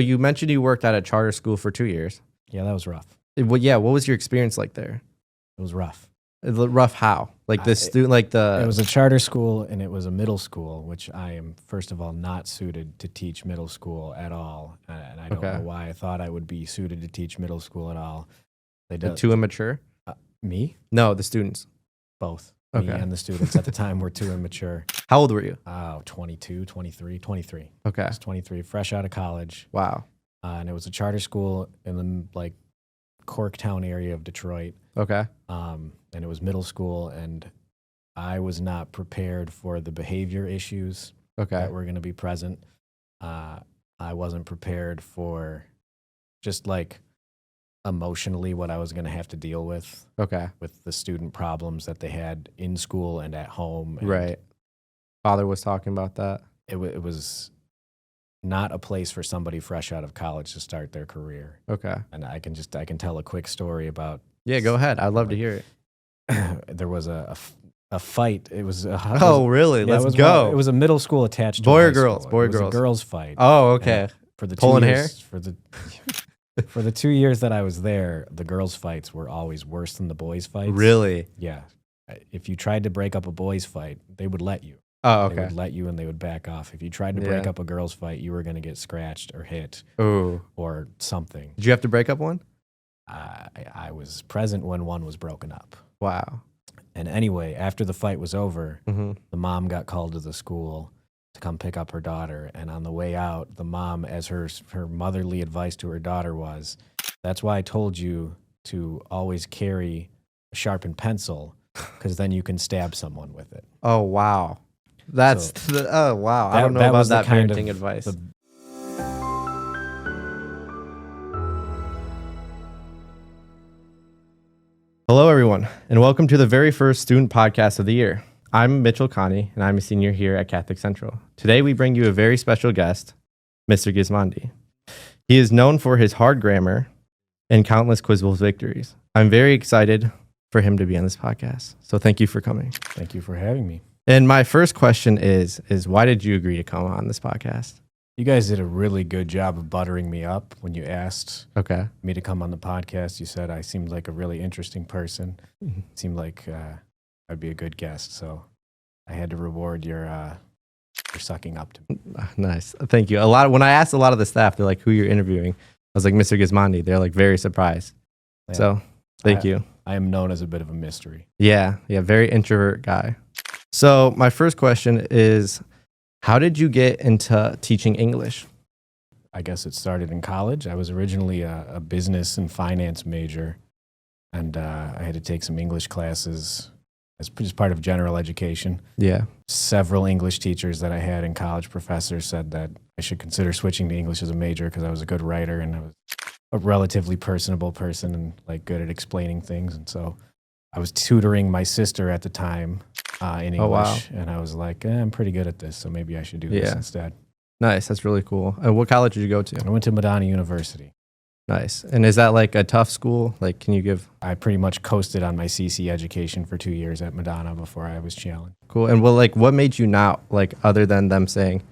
You mentioned you worked at a charter school for 2 years. Yeah, that was rough. Well, yeah, what was your experience like there? It was rough. Rough how? Like the student, like the... It was a charter school, and it was a middle school, which I am, first of all, not suited to teach middle school at all. And I don't know why I thought I would be suited to teach middle school at all. Too immature? Me? No, the students. Both. Okay. Me and the students at the time were too immature. How old were you? 22, 23. Okay. I was 23, fresh out of college. Wow. And it was a charter school in the Corktown area of Detroit. Okay. And it was middle school, and I was not prepared for the behavior issues that were going to be present. I wasn't prepared for just emotionally what I was going to have to deal with. Okay. With the student problems that they had in school and at home. And right. Father was talking about that. It was not a place for somebody fresh out of college to start their career. Okay. And I can tell a quick story about. Yeah, go ahead. I'd love to hear it. There was a fight. It was really? Yeah, Let's go. It was a middle school attached to boy a or girls? School. Boy or it was girls? A girls fight. Oh, okay. And for the pulling 2 hair years, for the 2 years that I was there, the girls' fights were always worse than the boys' fights. Really? Yeah. If you tried to break up a boys' fight, they would let you. Oh, okay. They would let you, and they would back off. If you tried to break up a girls' fight, you were going to get scratched or hit. Ooh. Or something. Did you have to break up one? I was present when one was broken up. Wow. And anyway, after the fight was over, mm-hmm. the mom got called to the school to come pick up her daughter. And on the way out, the mom, as her motherly advice to her daughter was, that's why I told you to always carry a sharpened pencil, because then you can stab someone with it. Oh, wow. That's, oh, wow. I don't know about that parenting advice. Hello, everyone, and welcome to the very first student podcast of the year. I'm Mitchell Connie, and I'm a senior here at Catholic Central. Today, we bring you a very special guest, Mr. Gismondi. He is known for his hard grammar and countless Quizzical victories. I'm very excited for him to be on this podcast, so thank you for coming. Thank you for having me. And my first question is why did you agree to come on this podcast? You guys did a really good job of buttering me up when you asked me to come on the podcast. You said I seemed like a really interesting person. Mm-hmm. It seemed like I'd be a good guest. So I had to reward your sucking up to me. Nice. Thank you. When I asked a lot of the staff, they're like, who you're interviewing? I was like, Mr. Gismondi. They're like very surprised. Yeah. So thank you. I am known as a bit of a mystery. Yeah. Very introvert guy. So my first question is, how did you get into teaching English? I guess it started in college. I was originally a business and finance major, and I had to take some English classes as part of general education. Yeah. Several English teachers that I had in college, professors, said that I should consider switching to English as a major because I was a good writer and I was a relatively personable person and good at explaining things. And so I was tutoring my sister at the time in English. Oh, wow. And I was like, I'm pretty good at this, so maybe I should do this instead. Nice. That's really cool. And what college did you go to? I went to Madonna University. Nice. And is that like a tough school? Can you give... I pretty much coasted on my CC education for 2 years at Madonna before I was challenged. Cool. And what made you not, other than them saying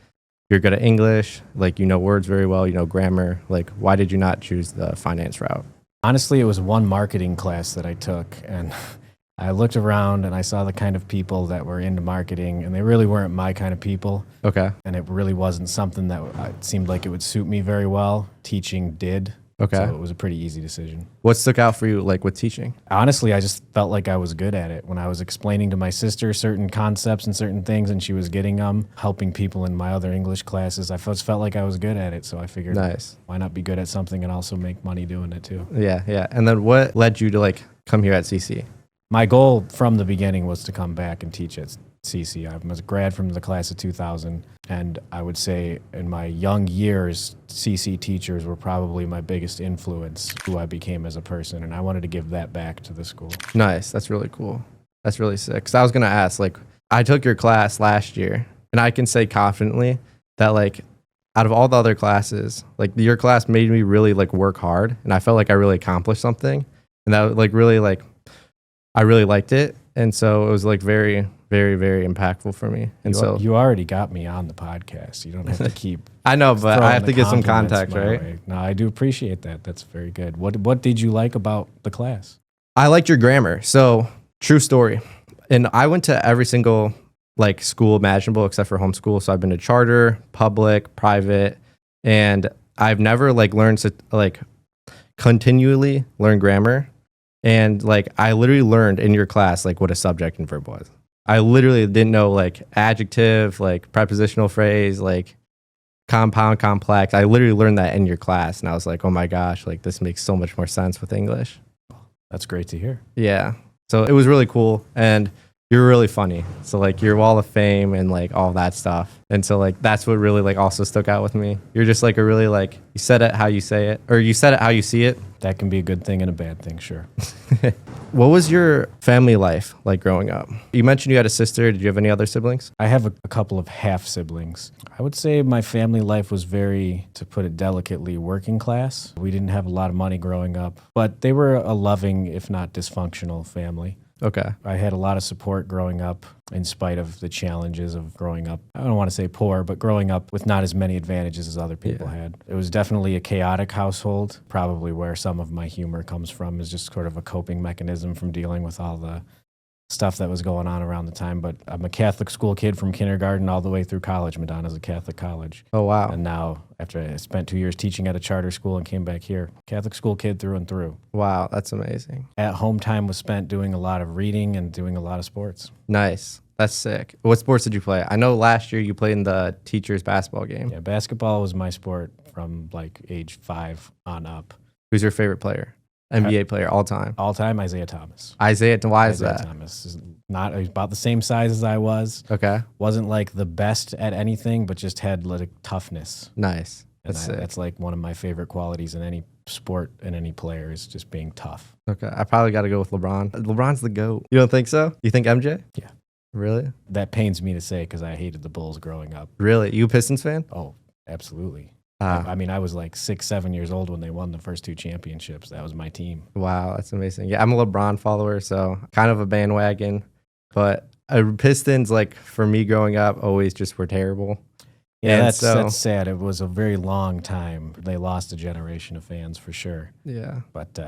you're good at English, you know words very well, you know grammar, why did you not choose the finance route? Honestly, it was one marketing class that I took, and I looked around and I saw the kind of people that were into marketing, and they really weren't my kind of people. Okay. And it really wasn't something that it seemed like it would suit me very well. Teaching did. Okay. So it was a pretty easy decision. What stuck out for you, with teaching? Honestly, I just felt like I was good at it. When I was explaining to my sister certain concepts and certain things, and she was getting them, helping people in my other English classes, I felt like I was good at it. So I figured, nice. Why not be good at something and also make money doing it too? Yeah. And then what led you to, come here at CC? My goal from the beginning was to come back and teach at CC. I was a grad from the class of 2000, and I would say in my young years, CC teachers were probably my biggest influence, who I became as a person, and I wanted to give that back to the school. Nice. That's really cool. That's really sick. Because I was going to ask, I took your class last year, and I can say confidently that, out of all the other classes, your class made me really, work hard, and I felt like I really accomplished something, and that, really, I really liked it. And so it was very very, very impactful for me. And so you already got me on the podcast. You don't have to keep. I know, but I have to get some context, right? Way. No, I do appreciate that. That's very good. What did you like about the class? I liked your grammar. So true story. And I went to every single like school imaginable except for homeschool. So I've been to charter, public, private, and I've never like learned to like continually learn grammar. And like I literally learned in your class like what a subject and verb was. I literally didn't know like adjective, like prepositional phrase, like compound, complex. I literally learned that in your class, and I was like, oh my gosh, like this makes so much more sense with English. That's great to hear. Yeah. So it was really cool, and you're really funny. So like your wall of fame and like all that stuff. And so like that's what really like also stuck out with me. You're just like a really like you said it how you say it, or you said it how you see it. That can be a good thing and a bad thing, sure. What was your family life like growing up? You mentioned you had a sister. Did you have any other siblings? I have a couple of half siblings. I would say my family life was very, to put it delicately, working class. We didn't have a lot of money growing up, but they were a loving, if not dysfunctional family. Okay. I had a lot of support growing up in spite of the challenges of growing up. I don't want to say poor, but growing up with not as many advantages as other people had. It was definitely a chaotic household, probably where some of my humor comes from is just sort of a coping mechanism from dealing with all the stuff that was going on around the time. But I'm a Catholic school kid from kindergarten all the way through college. Madonna's a Catholic college. Oh, wow. And now, after I spent 2 years teaching at a charter school and came back here, Catholic school kid through and through. Wow, that's amazing. At home time was spent doing a lot of reading and doing a lot of sports. Nice. That's sick. What sports did you play? I know last year you played in the teacher's basketball game. Yeah, basketball was my sport from like age 5 on up. Who's your favorite player? NBA player all time? All time, Isaiah Thomas. Why is Isaiah that? Thomas is not about the same size as I was. Okay. Wasn't like the best at anything, but just had like toughness. Nice. That's like one of my favorite qualities in any sport and any player is just being tough. Okay. I probably got to go with LeBron. LeBron's the GOAT. You don't think so? You think MJ? Yeah. Really? That pains me to say because I hated the Bulls growing up. Really? You a Pistons fan? Oh, absolutely. I mean, I was like 6, 7 years old when they won the first 2 championships. That was my team. Wow, that's amazing. Yeah, I'm a LeBron follower, so kind of a bandwagon. But Pistons, like for me growing up, always just were terrible. Yeah, that's sad. It was a very long time. They lost a generation of fans for sure. Yeah. But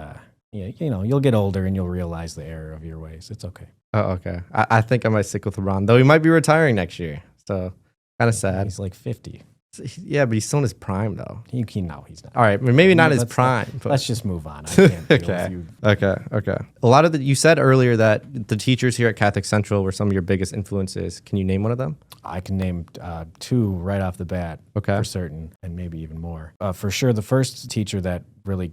yeah, you know, you'll get older and you'll realize the error of your ways. It's okay. Oh, okay. I think I might stick with LeBron, though he might be retiring next year. So kind of sad. He's like 50. Yeah, but he's still in his prime, though. No, he's not. All right, maybe not his prime. But let's just move on. I can't deal with you. Okay. A lot of you said earlier that the teachers here at Catholic Central were some of your biggest influences. Can you name one of them? I can name 2 right off the bat, for certain, and maybe even more. For sure, the first teacher that really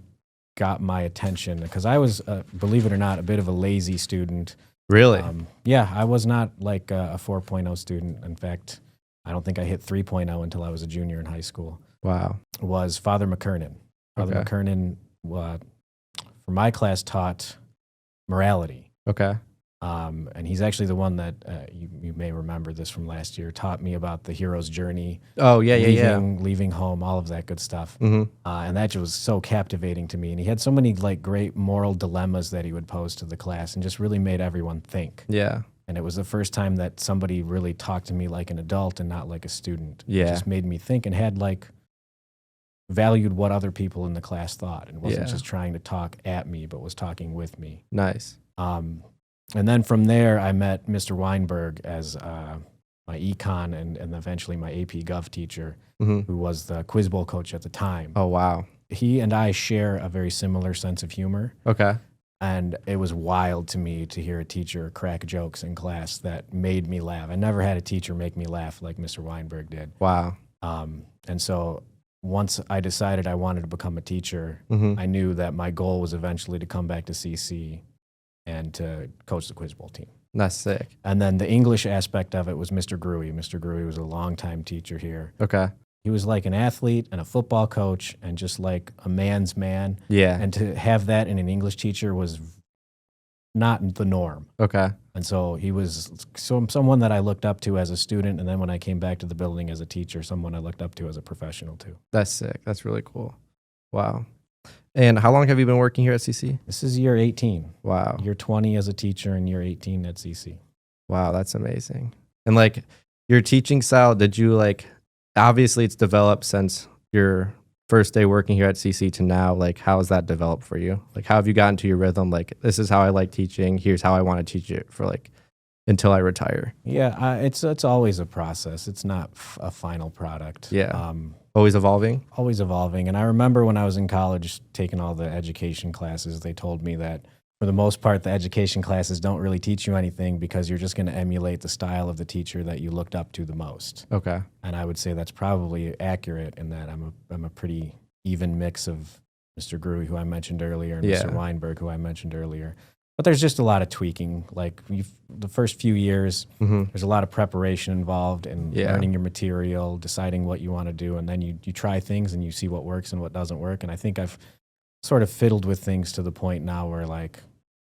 got my attention, because I was, believe it or not, a bit of a lazy student. Really? Yeah, I was not like a 4.0 student. In fact, I don't think I hit 3.0 until I was a junior in high school. Wow. Was Father McKernan. Father McKernan, for my class, taught morality. Okay. And he's actually the one that, you may remember this from last year, taught me about the hero's journey. Oh, yeah. Leaving home, all of that good stuff. Mm-hmm. And that was so captivating to me. And he had so many like great moral dilemmas that he would pose to the class and just really made everyone think. Yeah. And it was the first time that somebody really talked to me like an adult and not like a student. Yeah. It just made me think and had like valued what other people in the class thought and wasn't just trying to talk at me, but was talking with me. Nice. And then from there, I met Mr. Weinberg as my econ and eventually my AP Gov teacher, who was the Quiz Bowl coach at the time. Oh, wow. He and I share a very similar sense of humor. Okay. And it was wild to me to hear a teacher crack jokes in class that made me laugh. I never had a teacher make me laugh like Mr. Weinberg did. Wow. And so once I decided I wanted to become a teacher, I knew that my goal was eventually to come back to CC and to coach the Quiz Bowl team. That's sick. And then the English aspect of it was Mr. Gruey. Mr. Gruey was a longtime teacher here. Okay. He was like an athlete and a football coach and just like a man's man. Yeah. And to have that in an English teacher was not the norm. Okay. And so he was someone that I looked up to as a student. And then when I came back to the building as a teacher, someone I looked up to as a professional too. That's sick. That's really cool. Wow. And how long have you been working here at CC? This is year 18. Wow. Year 20 as a teacher and year 18 at CC. Wow, that's amazing. And like your teaching style, did you like, obviously it's developed since your first day working here at CC to now, like how has that developed for you? Like how have you gotten to your rhythm? Like this is how I like teaching. Here's how I want to teach it for like until I retire. Yeah, it's always a process. It's not a final product. Yeah. Always evolving? Always evolving. And I remember when I was in college taking all the education classes, they told me that for the most part, the education classes don't really teach you anything because you're just going to emulate the style of the teacher that you looked up to the most. Okay. And I would say that's probably accurate in that I'm a pretty even mix of Mr. Gruy, who I mentioned earlier, and Mr. Weinberg, who I mentioned earlier. But there's just a lot of tweaking. Like the first few years, there's a lot of preparation involved in learning your material, deciding what you want to do, and then you try things and you see what works and what doesn't work. And I think I've sort of fiddled with things to the point now where like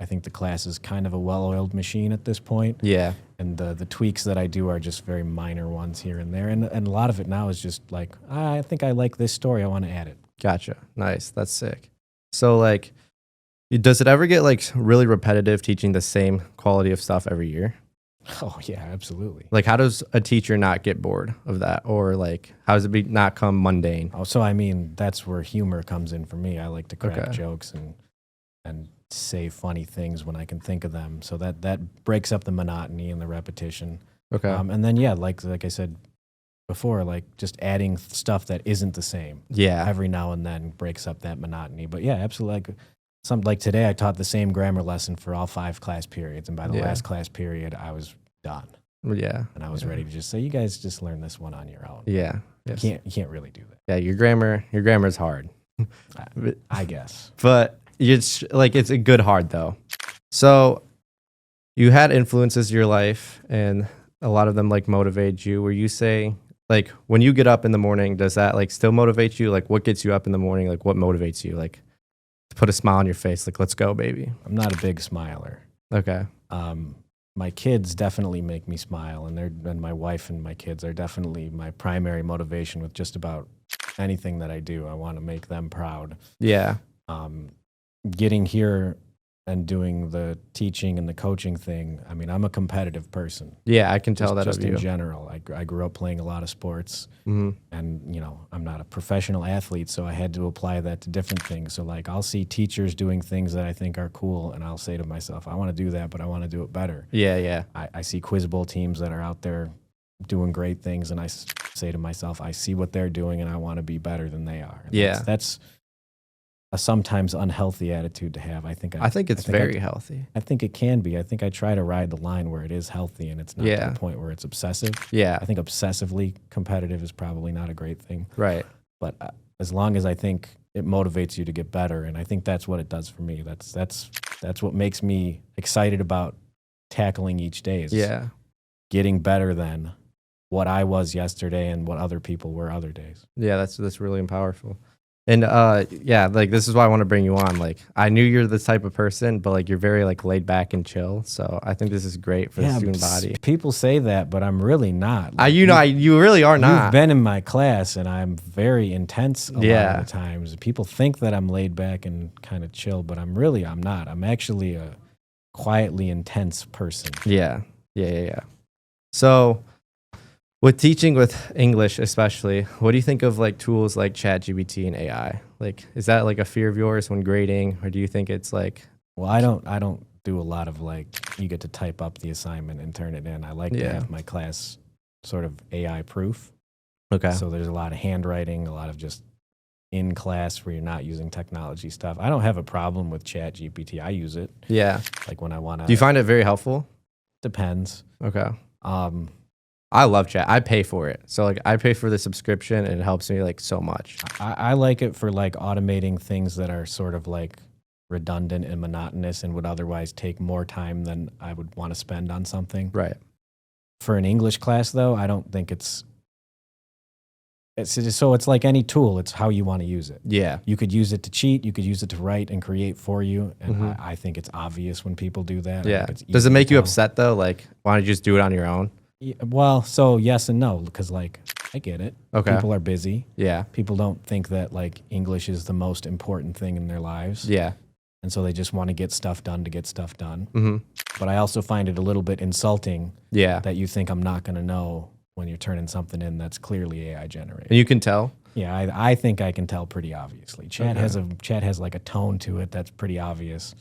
I think the class is kind of a well-oiled machine at this point. Yeah. And the tweaks that I do are just very minor ones here and there. And a lot of it now is just like, I think I like this story. I want to add it. Gotcha. Nice. That's sick. So like, does it ever get like really repetitive teaching the same quality of stuff every year? Oh yeah, absolutely. Like how does a teacher not get bored of that? Or like, how does it not come mundane? Oh, so I mean, that's where humor comes in for me. I like to crack jokes and say funny things when I can think of them. So that breaks up the monotony and the repetition. Okay. And then, yeah, like I said before, like just adding stuff that isn't the same. Yeah. Every now and then breaks up that monotony. But yeah, absolutely. Like today, I taught the same grammar lesson for all 5 class periods. And by the last class period, I was done. Yeah. And I was ready to just say, you guys just learn this one on your own. Yeah. Yes. You can't really do that. Yeah. Your grammar is hard. I guess. But it's like, it's a good hard though. So you had influences in your life and a lot of them like motivate you. Where you say like, when you get up in the morning, does that like still motivate you? Like what gets you up in the morning? Like what motivates you? Like to put a smile on your face, like, let's go, baby. I'm not a big smiler. Okay. My kids definitely make me smile, and my wife and my kids are definitely my primary motivation with just about anything that I do. I want to make them proud. Yeah. Getting here and doing the teaching and the coaching thing, I mean, I'm a competitive person. Yeah, I can tell that just of you. In general. I grew up playing a lot of sports, and, you know, I'm not a professional athlete, so I had to apply that to different things. So, like, I'll see teachers doing things that I think are cool, and I'll say to myself, I want to do that, but I want to do it better. Yeah, yeah. I see Quiz Bowl teams that are out there doing great things, and I say to myself, I see what they're doing, and I want to be better than they are. And that's a sometimes unhealthy attitude to have. I think it's very healthy. I think it can be. I think I try to ride the line where it is healthy and it's not to the point where it's obsessive. Yeah. I think obsessively competitive is probably not a great thing. Right. But as long as I think it motivates you to get better, and I think that's what it does for me. That's what makes me excited about tackling each day is getting better than what I was yesterday and what other people were other days. Yeah, that's really powerful. And like this is why I want to bring you on. Like I knew you're this type of person, but like you're very like laid back and chill. So I think this is great for the student body. People say that, but I'm really not. Like, you really are not. You've been in my class, and I'm very intense a lot of the times. People think that I'm laid back and kind of chill, but I'm not. I'm actually a quietly intense person. Yeah. So with teaching with English especially, what do you think of like tools like ChatGPT and AI? Like, is that like a fear of yours when grading, or do you think it's like? Well, I don't do a lot of like you get to type up the assignment and turn it in. I like to have my class sort of AI proof. Okay. So there's a lot of handwriting, a lot of just in class where you're not using technology stuff. I don't have a problem with ChatGPT. I use it. Yeah. Like when I want to. Do you find it very helpful? Depends. Okay. I love chat. I pay for it. So like I pay for the subscription and it helps me like so much. I like it for like automating things that are sort of like redundant and monotonous and would otherwise take more time than I would want to spend on something. Right. For an English class though, I don't think it's like any tool. It's how you want to use it. Yeah. You could use it to cheat. You could use it to write and create for you. And I think it's obvious when people do that. Yeah. Does it make you upset though? Like, why don't you just do it on your own? Yeah, well, so yes and no, because like I get it. Okay. People are busy. Yeah. People don't think that like English is the most important thing in their lives. Yeah. And so they just want to get stuff done to get stuff done. but I also find it a little bit insulting Yeah. that you think I'm not going to know when you're turning something in that's clearly AI generated. And you can tell? Yeah, I think I can tell pretty obviously. Chat has like a tone to it that's pretty obvious,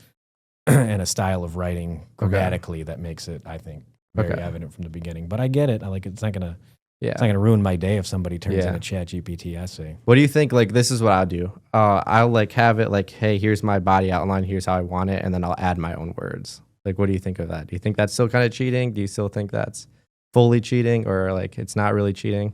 and a style of writing grammatically that makes it, I think, very evident from the beginning. But I get it. It's not gonna ruin my day if somebody turns in a ChatGPT essay. What do you think? Like, this is what I'll do. I'll like have it like, hey, here's my body outline. Here's how I want it, and then I'll add my own words. Like, what do you think of that? Do you think that's still kind of cheating? Do you still think that's fully cheating, or like it's not really cheating?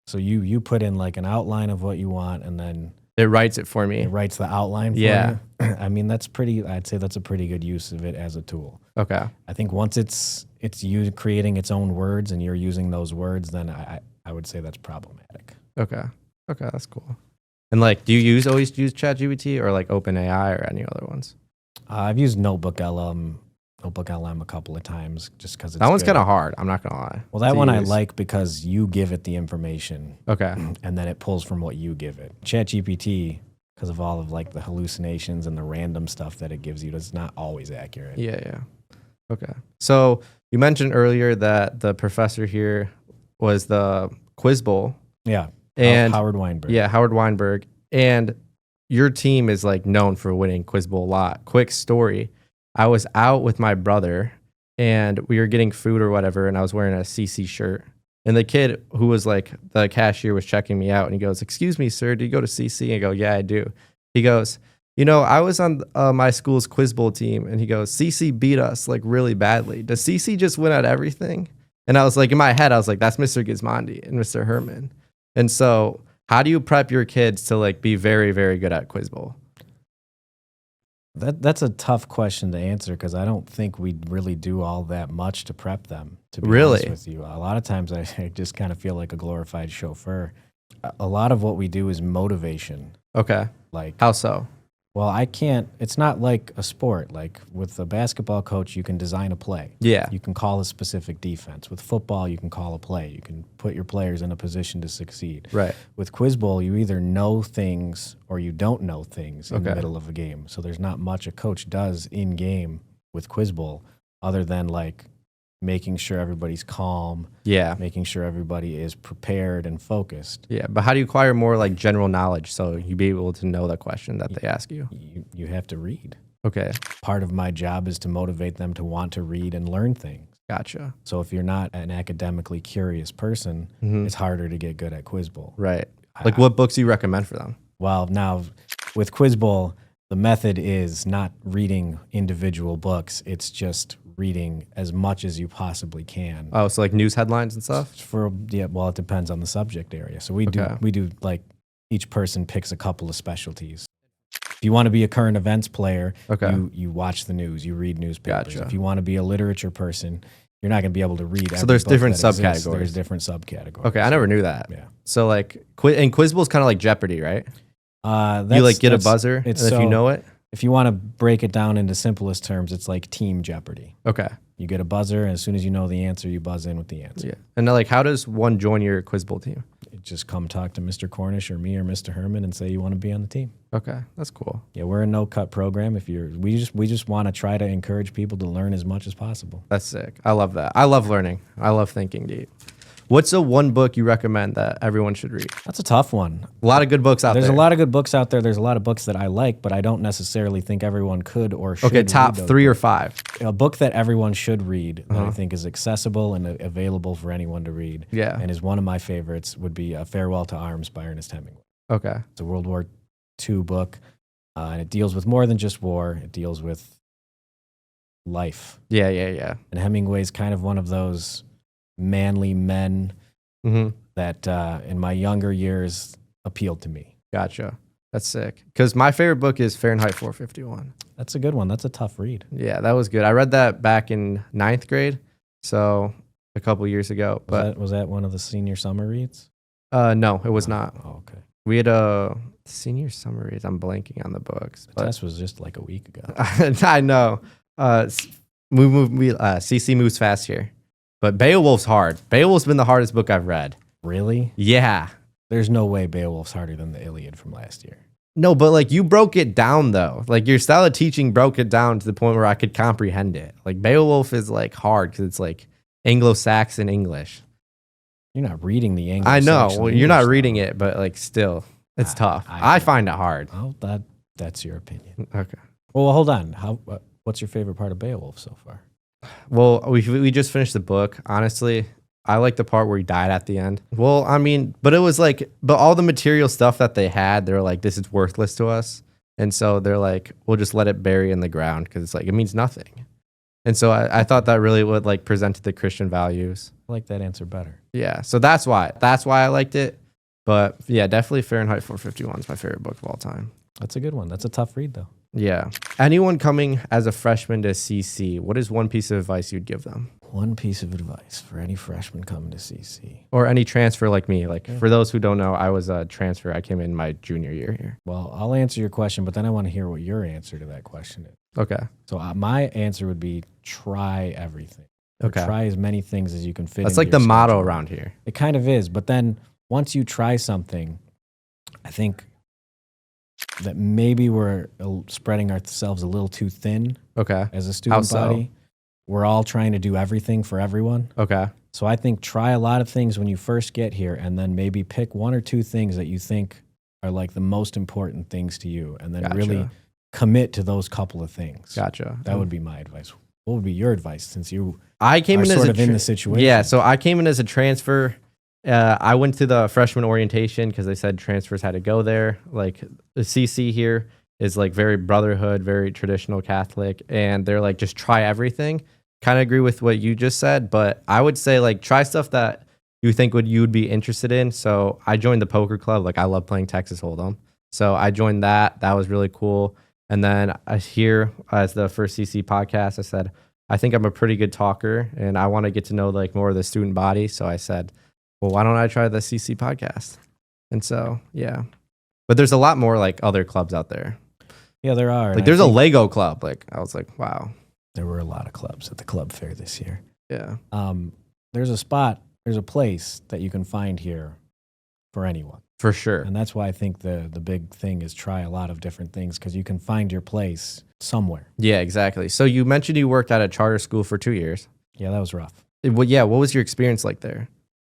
So you put in like an outline of what you want, and then it writes it for me. It writes the outline for you. I mean, I'd say that's a pretty good use of it as a tool. Okay. I think once it's you creating its own words and you're using those words, then I would say that's problematic. Okay, that's cool. And like, do you always use ChatGPT or like OpenAI or any other ones? I've used Notebook.lm a couple of times just because it's that one's kind of hard. I'm not gonna lie. Well, that one I like because you give it the information. Okay. And then it pulls from what you give it. ChatGPT, because of all of like the hallucinations and the random stuff that it gives you, it's not always accurate. Yeah. Okay. So you mentioned earlier that the professor here was the Quiz Bowl. Yeah. And Howard Weinberg. Yeah, Howard Weinberg. And your team is like known for winning Quiz Bowl a lot. Quick story. I was out with my brother and we were getting food or whatever, and I was wearing a CC shirt. And the kid who was like the cashier was checking me out, and he goes, "Excuse me, sir, do you go to CC?" And I go, "Yeah, I do." He goes, I was on my school's Quiz Bowl team, and he goes, "CC beat us like really badly. Does CC just win at everything?" And I was like, in my head, I was like, that's Mr. Gismondi and Mr. Herman. And so how do you prep your kids to like be very, very good at Quiz Bowl? That's a tough question to answer because I don't think we really do all that much to prep them, to be really honest with you. A lot of times I just kind of feel like a glorified chauffeur. A lot of what we do is motivation. Okay. Like, how so? Well, it's not like a sport. Like with a basketball coach, you can design a play. Yeah. You can call a specific defense. With football, you can call a play. You can put your players in a position to succeed. Right. With Quiz Bowl, you either know things or you don't know things in the middle of a game. So there's not much a coach does in game with Quiz Bowl other than like making sure everybody's calm. Yeah. Making sure everybody is prepared and focused. Yeah. But how do you acquire more like general knowledge so you be able to know the question that they ask you? You have to read. Okay. Part of my job is to motivate them to want to read and learn things. Gotcha. So if you're not an academically curious person, it's harder to get good at Quiz Bowl. Right. Like what books do you recommend for them? Well, now with Quiz Bowl, the method is not reading individual books. It's just reading as much as you possibly can. Oh, so like news headlines and stuff? Well, it depends on the subject area. So we do like each person picks a couple of specialties. If you want to be a current events player, you watch the news, you read newspapers. Gotcha. If you want to be a literature person, you're not going to be able to read. So there's different subcategories. There's different subcategories. Okay, I never knew that. Yeah. So like, and Quiz Bowl is kind of like Jeopardy, right? You like get a buzzer if you know it? If you want to break it down into simplest terms, it's like Team Jeopardy. Okay. You get a buzzer, and as soon as you know the answer, you buzz in with the answer. Yeah. And like, how does one join your Quiz Bowl team? You just come talk to Mr. Cornish or me or Mr. Herman and say you want to be on the team. Okay, that's cool. Yeah, we're a no-cut program. We just want to try to encourage people to learn as much as possible. That's sick. I love that. I love learning. I love thinking deep. What's the one book you recommend that everyone should read? That's a tough one. A lot of good books out there. There's a lot of good books out there. There's a lot of books that I like, but I don't necessarily think everyone could or should read. Okay, top 3 or 5. A book that everyone should read that I think is accessible and available for anyone to read. Yeah. And is one of my favorites would be A Farewell to Arms by Ernest Hemingway. Okay. It's a World War II book, and it deals with more than just war. It deals with life. Yeah. And Hemingway's kind of one of those manly men that in my younger years appealed to me. Gotcha. That's sick. Because my favorite book is Fahrenheit 451. That's a good one. That's a tough read. Yeah, that was good. I read that back in 9th grade, so a couple years ago. Was that one of the senior summer reads? No, it was not. Oh, okay. We had a senior summer reads. I'm blanking on the books. The test was just like a week ago. I know. CC moves fast here. But Beowulf's hard. Beowulf's been the hardest book I've read. Really? Yeah. There's no way Beowulf's harder than the Iliad from last year. No, but like you broke it down though. Like your style of teaching broke it down to the point where I could comprehend it. Like Beowulf is like hard because it's like Anglo-Saxon English. You're not reading the English. I know. Well, you're not reading it, but like still, it's tough. I find it hard. Well, that's your opinion. Okay. Well, hold on. What's your favorite part of Beowulf so far? Well, we just finished the book. Honestly, I like the part where he died at the end. Well, I mean, but it was like, but all the material stuff that they had, they're like, this is worthless to us. And so they're like, we'll just let it bury in the ground because it's like, it means nothing. And so I thought that really would like present the Christian values. I like that answer better. Yeah. So that's why I liked it. But yeah, definitely Fahrenheit 451 is my favorite book of all time. That's a good one. That's a tough read though. Yeah. Anyone coming as a freshman to CC, what is one piece of advice you'd give them? One piece of advice for any freshman coming to CC. Or any transfer like me. Like for those who don't know, I was a transfer. I came in my junior year here. Well, I'll answer your question, but then I want to hear what your answer to that question is. Okay. So my answer would be try everything. Okay. Try as many things as you can fit. That's like the motto around here. It kind of is. But then once you try something, I think that maybe we're spreading ourselves a little too thin. Okay. As a student body. We're all trying to do everything for everyone. Okay. So I think try a lot of things when you first get here and then maybe pick one or two things that you think are like the most important things to you and then really commit to those couple of things. Gotcha. That would be my advice. What would be your advice since you I came are in sort as of in the situation? Yeah, so I came in as a transfer. I went to the freshman orientation because they said transfers had to go there. Like the CC here is like very brotherhood, very traditional Catholic, and they're like just try everything. Kind of agree with what you just said, but I would say like try stuff that you think you'd be interested in. So I joined the poker club. Like I love playing Texas Hold'em. So I joined that. That was really cool. And then here as the first CC podcast, I said, I think I'm a pretty good talker and I want to get to know like more of the student body. So I said, well, why don't I try the CC podcast? And so, yeah. But there's a lot more like other clubs out there. Yeah, there are. Like there's a Lego club. Like I was like, wow. There were a lot of clubs at the club fair this year. Yeah. There's a place that you can find here for anyone. For sure. And that's why I think the big thing is try a lot of different things because you can find your place somewhere. Yeah, exactly. So you mentioned you worked at a charter school for 2 years. Yeah, that was rough. Well, yeah. What was your experience like there?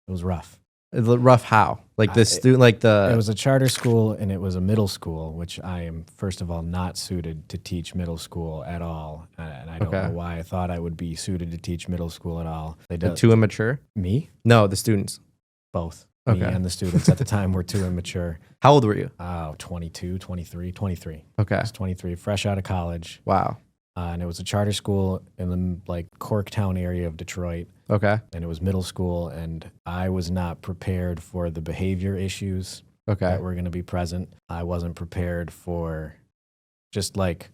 It was rough. Rough how? Like the student, like the... It was a charter school and it was a middle school, which I am, first of all, not suited to teach middle school at all. And I don't know why I thought I would be suited to teach middle school at all. Too immature? Me? No, the students. Both. Okay. Me and the students at the time were too immature. How old were you? 22, 23, 23. Okay. I was 23, fresh out of college. Wow. And it was a charter school in the like Corktown area of Detroit. Okay. And it was middle school, and I was not prepared for the behavior issues that were going to be present. I wasn't prepared for just like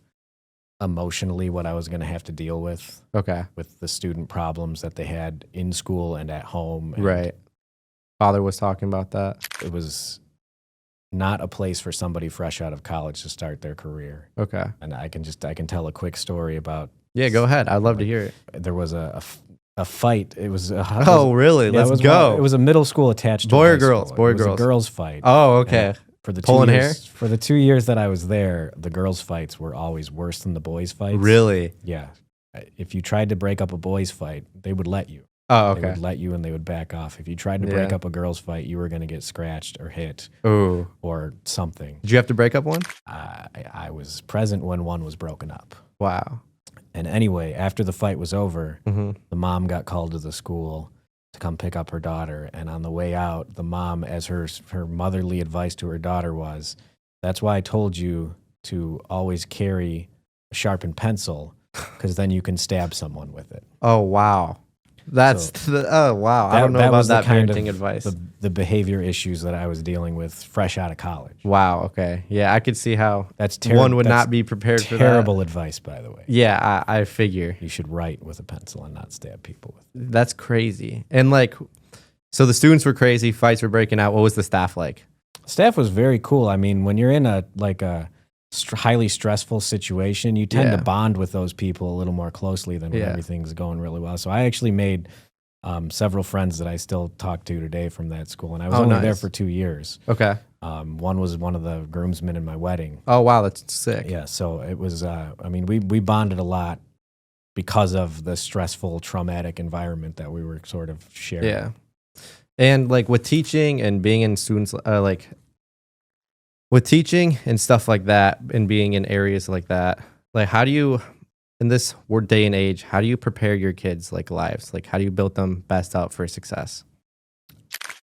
emotionally what I was going to have to deal with. Okay. With the student problems that they had in school and at home. And right. Father was talking about that. It was not a place for somebody fresh out of college to start their career. Okay. And I can tell a quick story about. Yeah, go ahead. I'd love to hear it. There was a fight. It was. Really? Yeah, Let's go. It was a middle school attached to boy or high girls. School. Boy or it was girls. A girls fight. Oh, okay. And for the pulling hair. For the 2 years that I was there, the girls' fights were always worse than the boys' fights. Really? Yeah. If you tried to break up a boys' fight, they would let you. Oh, okay. They would let you and they would back off. If you tried to break up a girls' fight, you were going to get scratched or hit. Ooh. Or something. Did you have to break up one? I was present when one was broken up. Wow. And anyway, after the fight was over, mm-hmm. the mom got called to the school to come pick up her daughter. And on the way out, the mom, as her motherly advice to her daughter was, that's why I told you to always carry a sharpened pencil, because then you can stab someone with it. Oh, wow. That's wow. I don't know about that parenting advice. The behavior issues that I was dealing with fresh out of college. Wow. Okay. Yeah, I could see how that's one would not be prepared for that. Terrible advice, by the way. Yeah, I figure you should write with a pencil and not stab people with it. That's crazy. And like, so the students were crazy. Fights were breaking out. What was the staff like? Staff was very cool. I mean, when you're in a highly stressful situation, you tend to bond with those people a little more closely than when everything's going really well. So I actually made several friends that I still talk to today from that school, and I was only there for 2 years. Okay. One was one of the groomsmen in my wedding. Oh, wow. That's sick. Yeah. So it was, we bonded a lot because of the stressful, traumatic environment that we were sort of sharing. Yeah. And like with teaching and being in students, with teaching and stuff like that and being in areas like that, like how do you, in this day and age, how do you prepare your kids' like lives? Like how do you build them best out for success?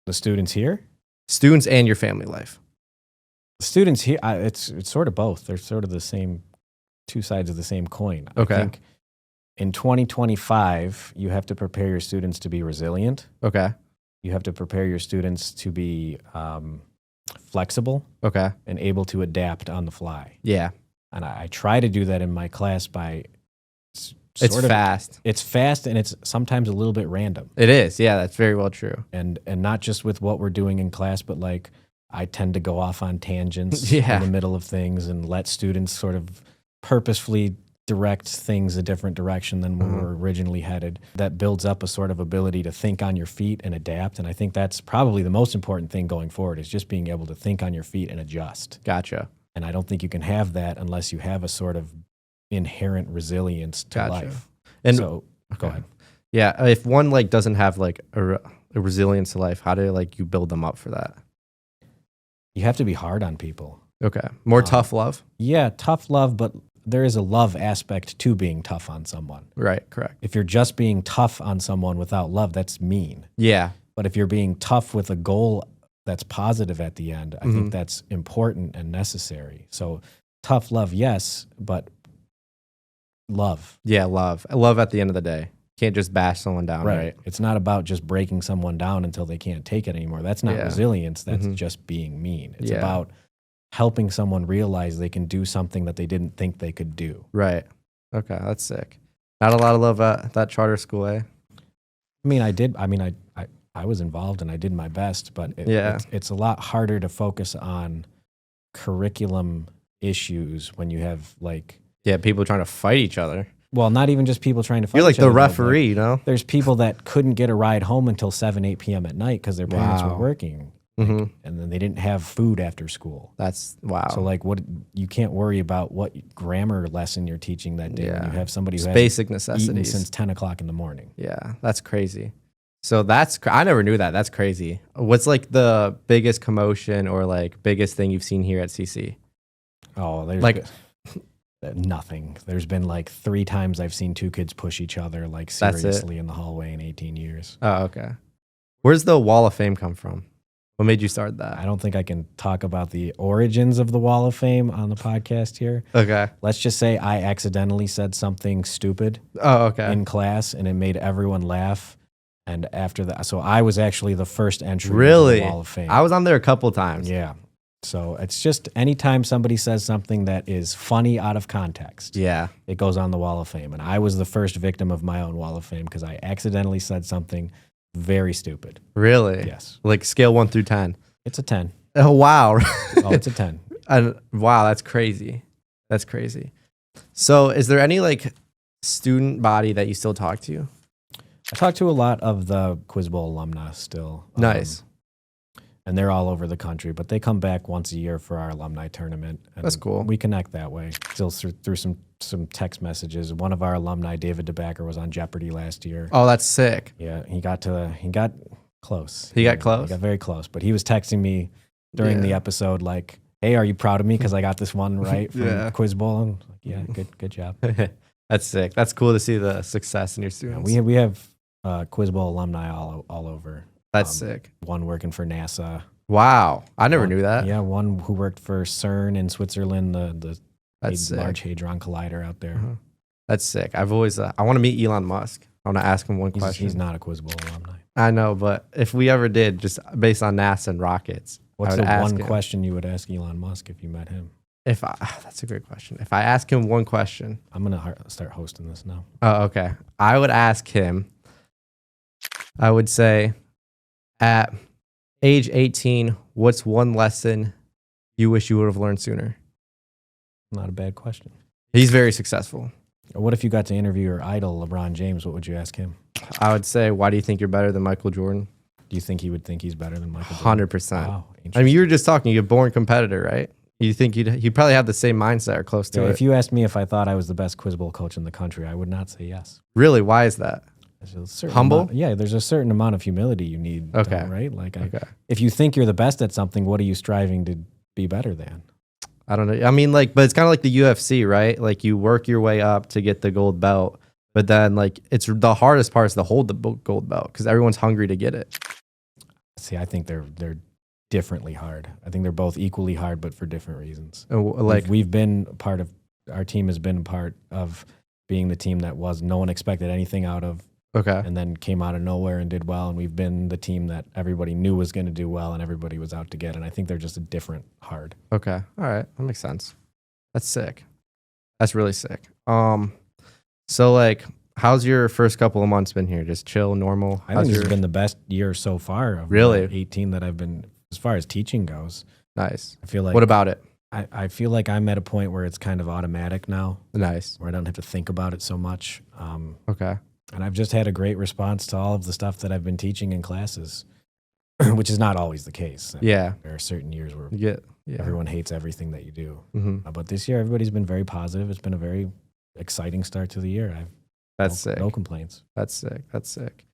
The students here? Students and your family life. The students here, it's sort of both. They're sort of the same, two sides of the same coin. Okay. I think in 2025, you have to prepare your students to be resilient. Okay. You have to prepare your students to be flexible. Okay. And able to adapt on the fly. Yeah. And I try to do that in my class by it's fast. It's fast and it's sometimes a little bit random. It is. Yeah, that's very well true. And not just with what we're doing in class, but like I tend to go off on tangents Yeah. in the middle of things and let students sort of purposefully direct things a different direction than we were originally headed. That builds up a sort of ability to think on your feet and adapt. And I think that's probably the most important thing going forward is just being able to think on your feet and adjust. Gotcha. And I don't think you can have that unless you have a sort of inherent resilience to life. And so, go ahead. Yeah, if one like doesn't have like a resilience to life, how do like you build them up for that? You have to be hard on people. Okay, more tough love. Yeah, tough love, but there is a love aspect to being tough on someone. Right, correct. If you're just being tough on someone without love, that's mean. Yeah. But if you're being tough with a goal that's positive at the end, I think that's important and necessary. So tough love, yes, but love. Yeah, love. Love at the end of the day. Can't just bash someone down, right? It's not about just breaking someone down until they can't take it anymore. That's not resilience. That's just being mean. It's about helping someone realize they can do something that they didn't think they could do. Right. Okay, that's sick. Not a lot of love at that charter school, eh? I was involved and I did my best, but it's a lot harder to focus on curriculum issues when you have people trying to fight each other. Well, not even just people trying to fight You're like each other. the referee, you know? There's people that couldn't get a ride home until 7, 8 p.m. at night because their parents were working. And then they didn't have food after school. That's wow. So what you can't worry about what grammar lesson you're teaching that day when you have somebody who basic hasn't necessities eaten since 10 o'clock in the morning. Yeah, that's crazy. So I never knew that. That's crazy. What's like the biggest commotion or like biggest thing you've seen here at CC? Oh, there's nothing. There's been like 3 times I've seen 2 kids push each other like seriously in the hallway in 18 years. Oh, okay. Where's the Wall of Fame come from? What made you start that? I don't think I can talk about the origins of the Wall of Fame on the podcast here. Okay. Let's just say I accidentally said something stupid in class and it made everyone laugh. And after that, so I was actually the first entry into the Wall of Fame. I was on there a couple times. Yeah. So it's just anytime somebody says something that is funny out of context, it goes on the Wall of Fame. And I was the first victim of my own Wall of Fame because I accidentally said something very stupid. Really? Yes. Like scale 1 through 10. It's a 10. Oh, wow. Oh, it's a 10. Wow, that's crazy. That's crazy. So is there any like student body that you still talk to? I talk to a lot of the Quiz Bowl alumni still. Nice. And they're all over the country, but they come back once a year for our alumni tournament. And that's cool. We connect that way. Still through some text messages. One of our alumni, David DeBacker, was on Jeopardy last year. Oh, that's sick. Yeah, he got close. He got close? He got very close, but he was texting me during the episode like, hey, are you proud of me because I got this one right from Quiz Bowl? And like, yeah, good job. That's sick. That's cool to see the success in your students. Yeah, we have Quiz Bowl alumni all over. That's sick. One working for NASA. Wow. I never knew that. Yeah, one who worked for CERN in Switzerland, the That's Large Hadron Collider out there. That's sick. I've always, I want to meet Elon Musk. I want to ask him one question. He's not a Quiz Bowl alumni. I know, but if we ever did, just based on NASA and rockets, what's the one question you would ask Elon Musk if you met him? That's a great question. If I ask him one question. I'm going to start hosting this now. Oh, okay. I would ask him, I would say, at age 18, what's one lesson you wish you would have learned sooner? Not a bad question. He's very successful. What if you got to interview your idol, LeBron James? What would you ask him? I would say, why do you think you're better than Michael Jordan? Do you think he would think he's better than Michael Jordan? 100%. Wow, I mean, you were just talking, you're a born competitor, right? You think he'd probably have the same mindset or close to it. If you asked me if I thought I was the best quiz bowl coach in the country, I would not say yes. Really? Why is that? Humble? Yeah, there's a certain amount of humility you need, okay. right? Like, if you think you're the best at something, what are you striving to be better than? I don't know. I mean, like, but it's kind of like the UFC, right? Like, you work your way up to get the gold belt, but then, like, it's the hardest part is to hold the gold belt because everyone's hungry to get it. See, I think they're differently hard. I think they're both equally hard, but for different reasons. Like, we've been part of, our team has been part of being the team that no one expected anything out of. Okay. And then came out of nowhere and did well. And we've been the team that everybody knew was going to do well and everybody was out to get. And I think they're just a different hard. Okay. All right. That makes sense. That's sick. That's really sick. So, like, how's your first couple of months been here? Just chill, normal? I think this has been the best year so far of really? 18 that I've been, as far as teaching goes. Nice. I feel like. What about it? I feel like I'm at a point where it's kind of automatic now. Nice. Where I don't have to think about it so much. Okay. And I've just had a great response to all of the stuff that I've been teaching in classes, which is not always the case. Yeah. There are certain years where everyone hates everything that you do. Mm-hmm. But this year, everybody's been very positive. It's been a very exciting start to the year. That's sick. No complaints. That's sick. That's sick.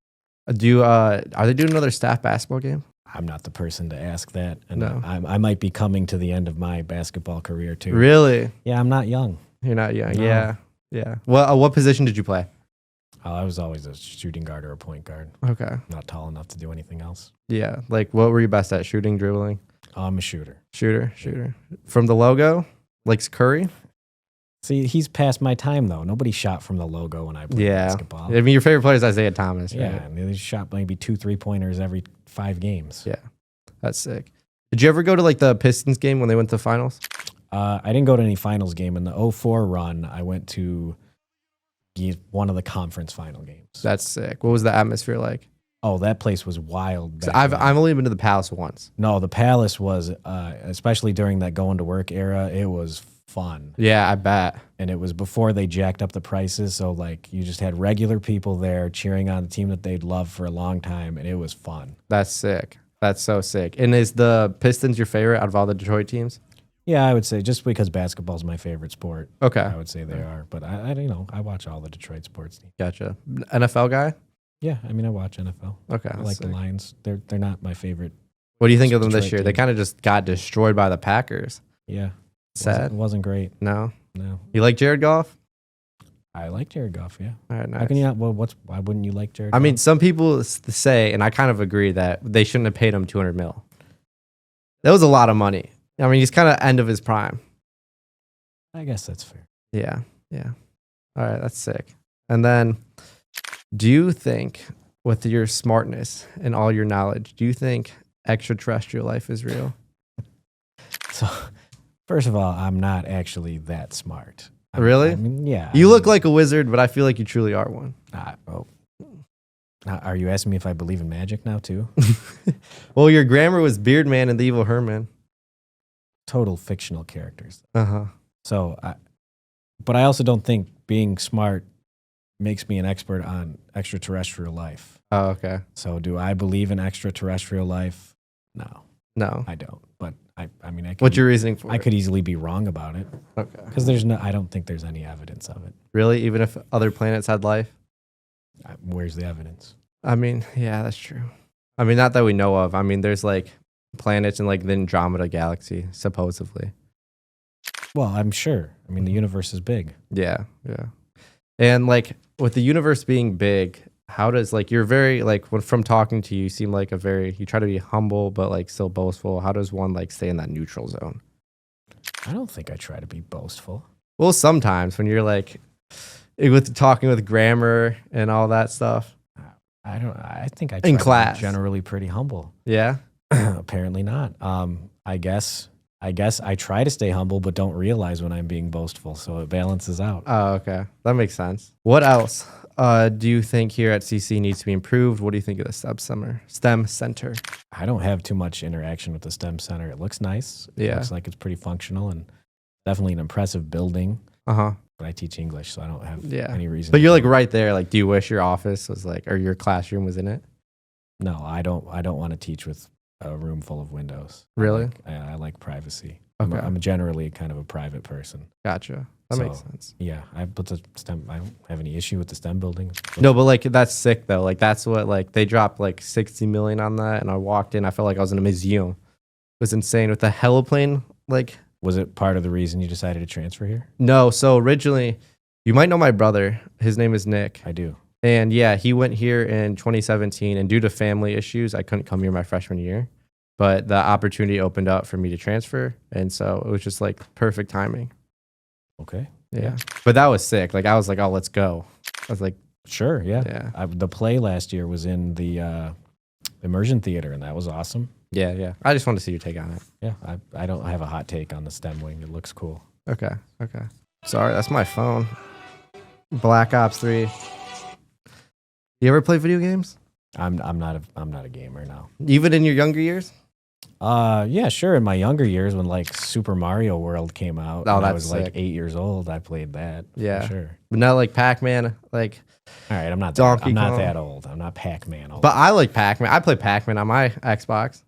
Are they doing another staff basketball game? I'm not the person to ask that. And no. I might be coming to the end of my basketball career, too. Really? Yeah, I'm not young. You're not young. No. Yeah. Yeah. Well, what position did you play? I was always a shooting guard or a point guard. Okay. Not tall enough to do anything else. Yeah. Like, what were you best at? Shooting, dribbling? I'm a shooter. Shooter. From the logo? Like Curry? See, he's past my time, though. Nobody shot from the logo when I played basketball. I mean, your favorite player is Isaiah Thomas, right? Yeah. They shot maybe 2 3-pointers every 5 games. Yeah. That's sick. Did you ever go to, like, the Pistons game when they went to the finals? I didn't go to any finals game. In the 2004 run, I went to one of the conference final games. That's sick. What was the atmosphere like? Oh, that place was wild. I've only been to the Palace once. No, the Palace was, especially during that going to work era, it was fun. Yeah, I bet. And it was before they jacked up the prices, so like you just had regular people there cheering on the team that they'd loved for a long time, and it was fun. That's sick. That's so sick. And is the Pistons your favorite out of all the Detroit teams? Yeah, I would say just because basketball is my favorite sport. Okay. I would say they are, but I watch all the Detroit sports teams. Gotcha. NFL guy? Yeah, I mean I watch NFL. Okay. I like the Lions. They're not my favorite. What do you think of them this Detroit year? team. They kind of just got destroyed by the Packers. Yeah. Sad. It wasn't great. No. No. You like Jared Goff? I like Jared Goff, yeah. All right, nice. How can you not? Well, why wouldn't you like Jared I Goff? mean, some people say, and I kind of agree, that they shouldn't have paid him $200 million. That was a lot of money. I mean, he's kind of end of his prime. I guess that's fair. Yeah. All right, that's sick. And then, do you think, with your smartness and all your knowledge, do you think extraterrestrial life is real? So, first of all, I'm not actually that smart. Really? I mean, yeah. You look like a wizard, but I feel like you truly are one. Are you asking me if I believe in magic now, too? Well, your grammar was Beardman and the Evil Herman. Total fictional characters. Uh-huh. So, but I also don't think being smart makes me an expert on extraterrestrial life. Oh, okay. So do I believe in extraterrestrial life? No, I don't. But I mean, what's your reasoning for it? I could easily be wrong about it. Okay. Because I don't think there's any evidence of it. Really? Even if other planets had life? Where's the evidence? I mean, yeah, that's true. I mean, not that we know of. I mean, there's like planets in like the Andromeda galaxy, supposedly. Well, I'm sure. I mean, the universe is big. Yeah. And like with the universe being big, how does like you're very like from talking to you, you seem like you try to be humble but like still boastful. How does one like stay in that neutral zone? I don't think I try to be boastful. Well, sometimes when you're like with talking with grammar and all that stuff. I think I try in to class be generally pretty humble. Yeah. Apparently not. I guess I try to stay humble, but don't realize when I'm being boastful, so it balances out. Oh, okay. That makes sense. What else do you think here at CC needs to be improved? What do you think of the STEM Center? I don't have too much interaction with the STEM Center. It looks nice. It looks like it's pretty functional and definitely an impressive building. Uh-huh. But I teach English, so I don't have any reason. But you're like right there. Like, do you wish your office was like, or your classroom was in it? No, I don't want to teach with a room full of windows. Really? I like privacy. Okay. I'm generally kind of a private person. Gotcha. That makes sense. Yeah, I don't have any issue with the STEM building. No, but like that's sick though. Like that's what like they dropped like 60 million on that, and I walked in. I felt like I was in a museum. It was insane with the heliplane. Like, was it part of the reason you decided to transfer here? No. So originally, you might know my brother. His name is Nick. I do. And yeah, he went here in 2017, and due to family issues, I couldn't come here my freshman year. But the opportunity opened up for me to transfer, and so it was just like perfect timing. Okay. Yeah. But that was sick. Like I was like, oh, let's go. I was like, sure, yeah. Yeah. The play last year was in the immersion theater, and that was awesome. Yeah. I just wanted to see your take on it. Yeah, I don't have a hot take on the STEM wing. It looks cool. Okay. Sorry, that's my phone. Black Ops 3. You ever play video games? I'm not a gamer now. Even in your younger years? Yeah, sure. In my younger years, when like Super Mario World came out, Oh, and I that's was sick. like 8 years old. I played that. Yeah. for sure. But not like Pac-Man. Like, All right, I'm not Donkey Kong. that old. I'm not Pac-Man old. but I like Pac-Man. I play Pac-Man on my Xbox.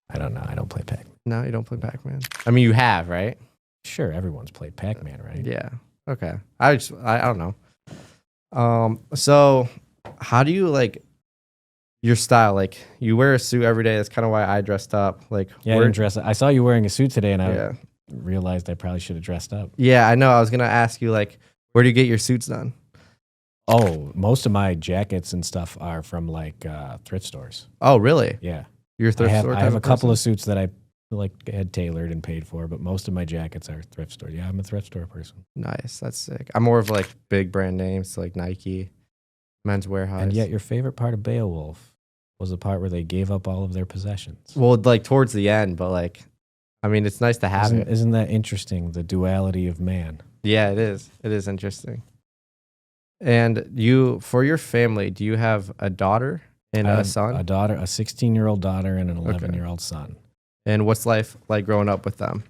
I don't know. I don't play Pac-Man. No, you don't play Pac-Man. I mean, you have, right? Sure, everyone's played Pac-Man, right? Yeah. Okay. I don't know. So how do you like your style? Like you wear a suit every day. That's kind of why I dressed up. Like Yeah, I didn't dress. I saw you wearing a suit today, and I Yeah. realized I probably should have dressed up. Yeah, I know. I was gonna ask you like, where do you get your suits done? Oh, most of my jackets and stuff are from like thrift stores. Oh, really? Yeah, You're a thrift store. I have a couple of suits that I like had tailored and paid for, but most of my jackets are thrift store. Yeah, I'm a thrift store person. Nice. That's sick. I'm more of like big brand names like Nike, Men's Warehouse. And yet, your favorite part of Beowulf was the part where they gave up all of their possessions. Well, like towards the end, but like, I mean, it's nice to have it. Isn't that interesting? The duality of man. Yeah, it is. It is interesting. And for your family, do you have a daughter and I a have son? a daughter, a 16-year-old daughter, and an 11-year-old son. And what's life like growing up with them?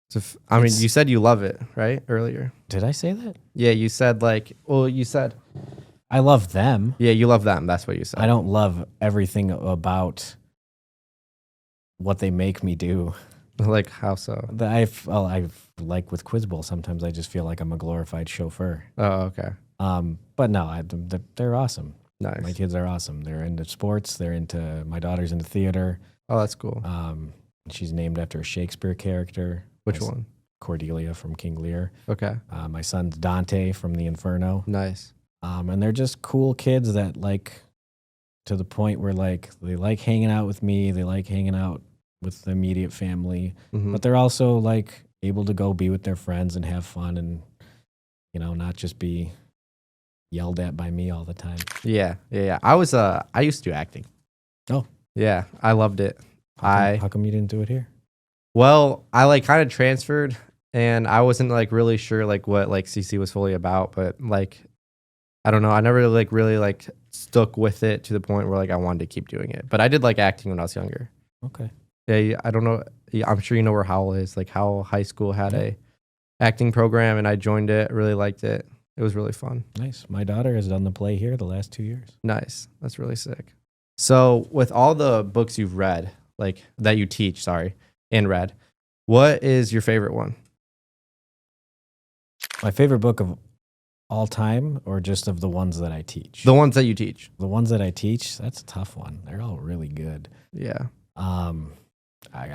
So, I mean, you said you love it, right? Earlier. Did I say that? Yeah, you said you said. I love them. Yeah, you love them. That's what you said. I don't love everything about what they make me do. Like how so? I've like with Quiz Bowl, sometimes I just feel like I'm a glorified chauffeur. Oh, okay. But no, they're awesome. Nice. My kids are awesome. They're into sports. My daughter's into theater. Oh, that's cool. She's named after a Shakespeare character. Which one? Cordelia from King Lear. Okay. My son's Dante from the Inferno. Nice. And they're just cool kids that like, to the point where like they like hanging out with me. They like hanging out with the immediate family, but they're also like able to go be with their friends and have fun, and not just be yelled at by me all the time. Yeah. I used to do acting. Oh. Yeah, I loved it. How come you didn't do it here? Well, I like kind of transferred, and I wasn't like really sure like what like CC was fully about, but like I don't know, I never like really like stuck with it to the point where like I wanted to keep doing it. But I did like acting when I was younger. Okay. Yeah, I don't know. Yeah, I'm sure you know where Howell is. Like Howell High School had a acting program, and I joined it. Really liked it. It was really fun. Nice. My daughter has done the play here the last 2 years. Nice. That's really sick. So with all the books you've read, like that you teach, and read, what is your favorite one? My favorite book of all time, or just of the ones that I teach? The ones that you teach. The ones that I teach, that's a tough one. They're all really good. Yeah. I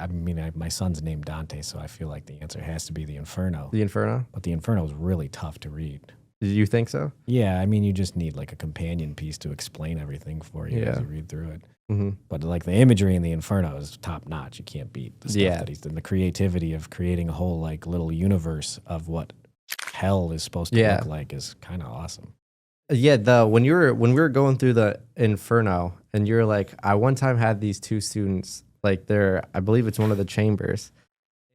mean, my son's named Dante, so I feel like the answer has to be the Inferno. The Inferno? But the Inferno is really tough to read. Did you think so? Yeah, I mean, you just need like a companion piece to explain everything for you as you read through it. Mm-hmm. But like the imagery in the Inferno is top notch. You can't beat the stuff that he's done. The creativity of creating a whole like little universe of what hell is supposed to look like is kind of awesome. Yeah, when we were going through the Inferno, and you're like, I one time had these two students, like I believe it's one of the chambers,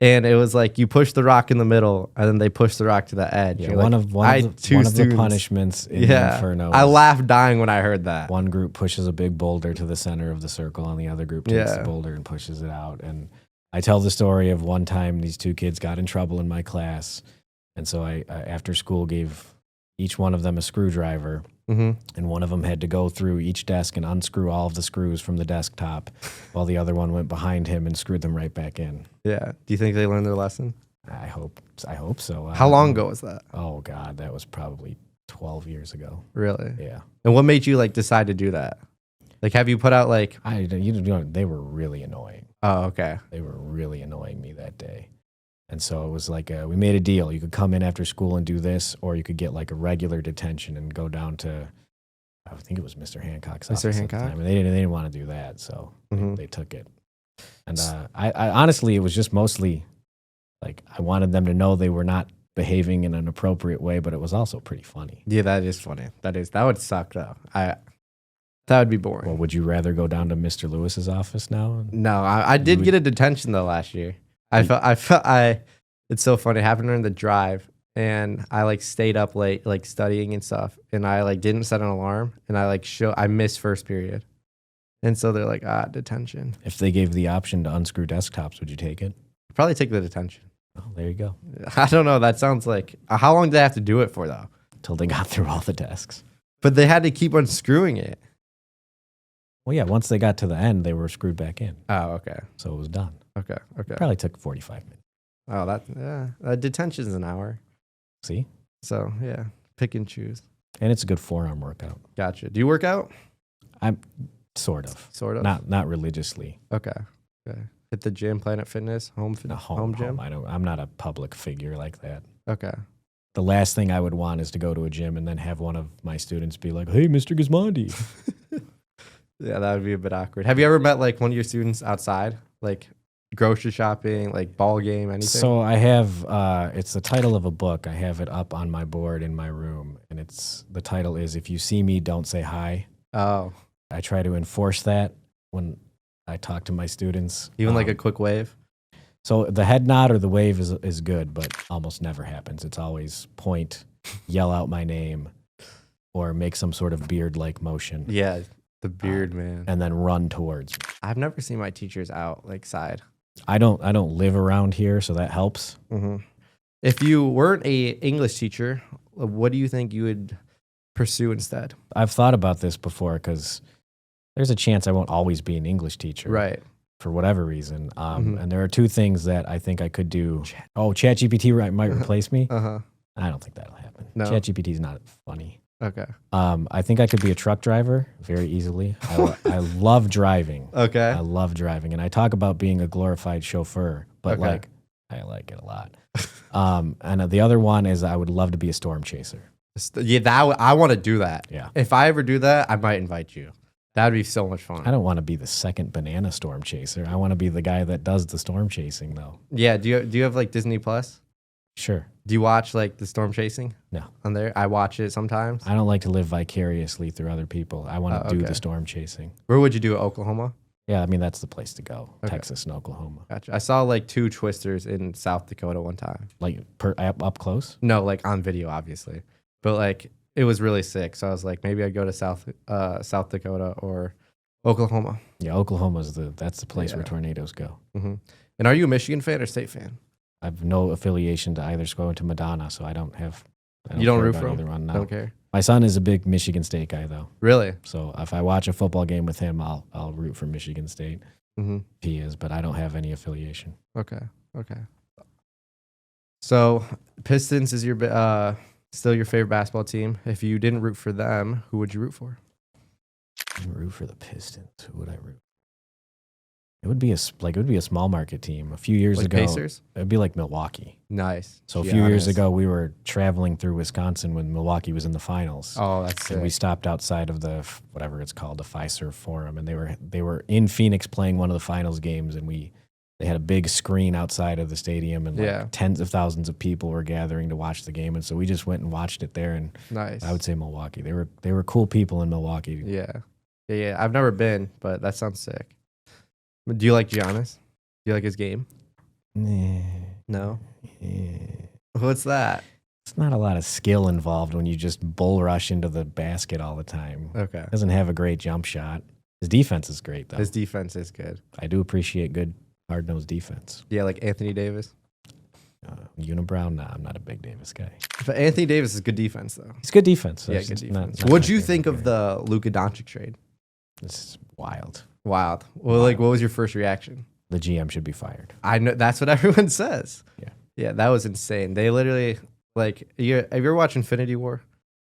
and it was like you push the rock in the middle, and then they push the rock to the edge. Yeah, one of the punishments in the Inferno. I laughed dying when I heard that. One group pushes a big boulder to the center of the circle, and the other group takes the boulder and pushes it out. And I tell the story of one time these two kids got in trouble in my class, and so I after school gave each one of them a screwdriver, and one of them had to go through each desk and unscrew all of the screws from the desktop, while the other one went behind him and screwed them right back in. Yeah. Do you think they learned their lesson? I hope so. How long ago was that? Oh God, that was probably 12 years ago. Really? Yeah. And what made you like decide to do that? Like, have you put out like? They were really annoying. Oh, okay. They were really annoying me that day. And so it was like, we made a deal. You could come in after school and do this, or you could get like a regular detention and go down to, I think it was Mr. Hancock's office at the time. And they didn't want to do that, so they took it. And I honestly, it was just mostly like I wanted them to know they were not behaving in an appropriate way, but it was also pretty funny. Yeah, that is funny. That would suck though. That would be boring. Well, would you rather go down to Mr. Lewis's office now? No, I did get a detention though last year. It's so funny. It happened during the drive, and I like stayed up late, like studying and stuff, and I like didn't set an alarm, and I missed first period, and so they're like, detention. If they gave the option to unscrew desktops, would you take it? I'd probably take the detention. Oh, there you go. I don't know. That sounds like how long did they have to do it for though? Till they got through all the desks. But they had to keep unscrewing it. Well, yeah. Once they got to the end, they were screwed back in. Oh, okay. So it was done. Okay. Probably took 45 minutes. Oh, detention's an hour. See? So, yeah, pick and choose. And it's a good forearm workout. Gotcha. Do you work out? I'm sort of. Not religiously. Okay. Hit the gym, Planet Fitness, home gym? I'm not a public figure like that. Okay. The last thing I would want is to go to a gym and then have one of my students be like, "Hey, Mr. Gismondi." Yeah, that would be a bit awkward. Have you ever met like one of your students outside? Like grocery shopping, like ball game, anything? So I have, it's the title of a book. I have it up on my board in my room, and the title is "If You See Me, Don't Say Hi." Oh. I try to enforce that when I talk to my students. Even like a quick wave? So the head nod or the wave is good, but almost never happens. It's always point, yell out my name, or make some sort of beard-like motion. Yeah, the beard man. And then run towards me. I've never seen my teachers out like side. I don't live around here, so that helps. If you weren't a English teacher, what do you think you would pursue instead? I've thought about this before because there's a chance I won't always be an English teacher. Right. For whatever reason. And there are two things that I think I could do. Oh, ChatGPT might replace me? I don't think that'll happen. No. ChatGPT is not funny. Okay. I think I could be a truck driver very easily. I love driving. Okay. I love driving. And I talk about being a glorified chauffeur, but like I like it a lot. And the other one is I would love to be a storm chaser. Yeah, I want to do that. Yeah. If I ever do that, I might invite you. That'd be so much fun. I don't want to be the second banana storm chaser. I want to be the guy that does the storm chasing, though. Yeah. Do you have like Disney Plus? Sure. Do you watch like the storm chasing? No. On there, I watch it sometimes. I don't like to live vicariously through other people. I want to do the storm chasing. Where would you do it? Oklahoma? Yeah, I mean that's the place to go. Okay. Texas and Oklahoma. Gotcha. I saw like 2 twisters in South Dakota one time. Like up close? No, like on video, obviously, but like it was really sick. So I was like, maybe I'd go to South Dakota or Oklahoma. Yeah, Oklahoma's that's the place where tornadoes go. And are you a Michigan fan or State fan? I have no affiliation to either Squo to Madonna, so I don't you don't root for either one. No. Don't care. My son is a big Michigan State guy, though. Really? So if I watch a football game with him, I'll root for Michigan State. He is, but I don't have any affiliation. Okay. So Pistons is still your favorite basketball team. If you didn't root for them, who would you root for? I would root for the Pistons. Who would I root? It would be a small market team. A few years ago, Pacers? It'd be like Milwaukee. Nice. So a few years ago, we were traveling through Wisconsin when Milwaukee was in the finals. Oh, that's sick. And we stopped outside of the whatever it's called, the Fiserv Forum, and they were in Phoenix playing one of the finals games, and they had a big screen outside of the stadium, and like tens of thousands of people were gathering to watch the game, and so we just went and watched it there. And nice. I would say Milwaukee. They were cool people in Milwaukee. Yeah. I've never been, but that sounds sick. Do you like Giannis? Do you like his game? No? What's that? It's not a lot of skill involved when you just bull rush into the basket all the time. Okay. Doesn't have a great jump shot. His defense is great, though. His defense is good. I do appreciate good, hard-nosed defense. Yeah, like Anthony Davis? Unibrow? Nah, I'm not a big Davis guy. But Anthony Davis is good defense, though. He's good defense. Yeah, good defense. What'd you think of the Luka Doncic trade? This is wild. Wild. Well, like, what was your first reaction? The GM should be fired. I know that's what everyone says. Yeah. Yeah, that was insane. They literally, like, have you ever watched Infinity War?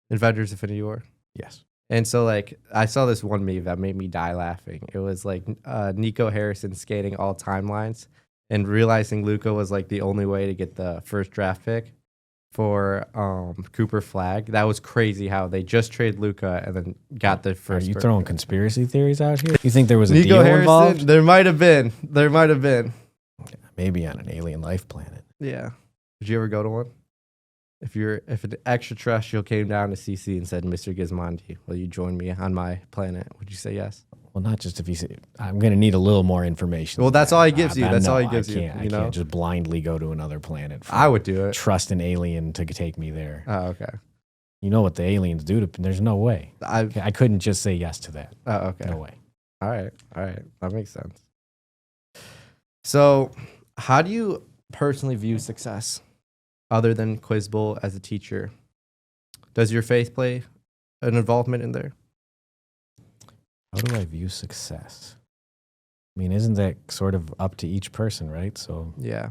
Avengers Infinity War? Yes. And so, like, I saw this one meme that made me die laughing. It was like Nico Harrison skating all timelines and realizing Luka was like the only way to get the first draft pick for Cooper Flag. That was crazy how they just traded Luka and then got the first. Are you throwing conspiracy theories out here? You think there was a Nico deal Harrison, involved? There might have been. There might have been. Maybe on an alien life planet. Yeah. Did you ever go to one? If an extraterrestrial came down to CC and said, "Mr. Gismondi, will you join me on my planet?" Would you say yes? Well, not just if he said, I'm going to need a little more information. Well, that's all he gives you. That's all he gives you. I can't just blindly go to another planet. I would do it. Trust an alien to take me there. Oh, okay. You know what the aliens do to, there's no way. I couldn't just say yes to that. Oh, okay. No way. All right. That makes sense. So, how do you personally view success other than Quiz Bowl as a teacher? Does your faith play an involvement in there? How do I view success? I mean, isn't that sort of up to each person, right? So yeah,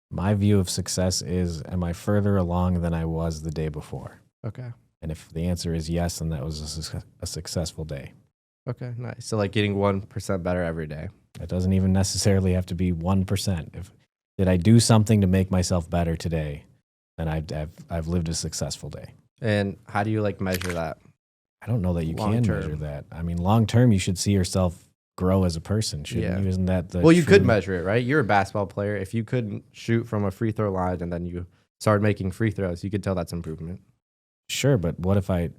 my view of success is, am I further along than I was the day before? Okay. And if the answer is yes, then that was a successful day. Okay, nice. So like getting 1% better every day. It doesn't even necessarily have to be 1%. Did I do something to make myself better today, then I've lived a successful day. And how do you like measure that? I don't know that you can measure that. I mean, long term, you should see yourself grow as a person, shouldn't you? Isn't that the Well, you could measure it, right? You're a basketball player. If you couldn't shoot from a free throw line and then you started making free throws, you could tell that's improvement. Sure, but what if I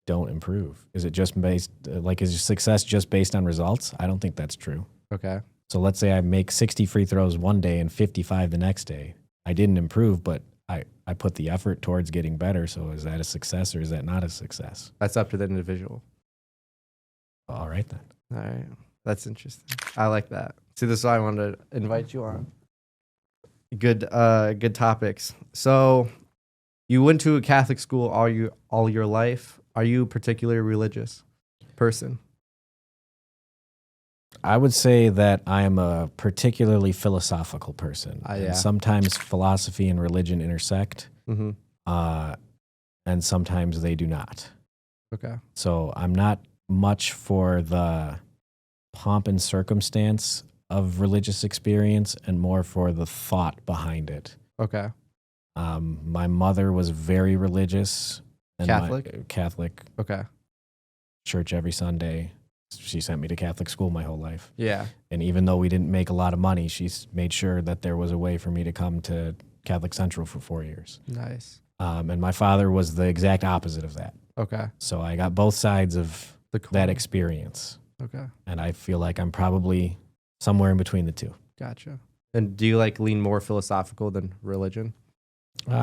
don't improve? Is it just based, is your success just based on results? I don't think that's true. Okay. So let's say I make 60 free throws one day and 55 the next day. I didn't improve, but I put the effort towards getting better. So is that a success or is that not a success? That's up to the individual. All right, then. All right. That's interesting. I like that. See, this is why I wanted to invite you on. Good topics. So you went to a Catholic school all your life. Are you a particularly religious person? I would say that I am a particularly philosophical person. Yeah. Sometimes philosophy and religion intersect, Mm-hmm. And sometimes they do not. Okay. So I'm not much for the pomp and circumstance of religious experience and more for the thought behind it. Okay. My mother was very religious. And Catholic. Okay. Church every Sunday. She sent me to Catholic school my whole life. Yeah. And even though we didn't make a lot of money, she made sure that there was a way for me to come to Catholic Central for 4 years. Nice. And my father was the exact opposite of that. Okay. So I got both sides of that experience. Okay. And I feel like I'm probably somewhere in between the two. Gotcha. And do you lean more philosophical than religion?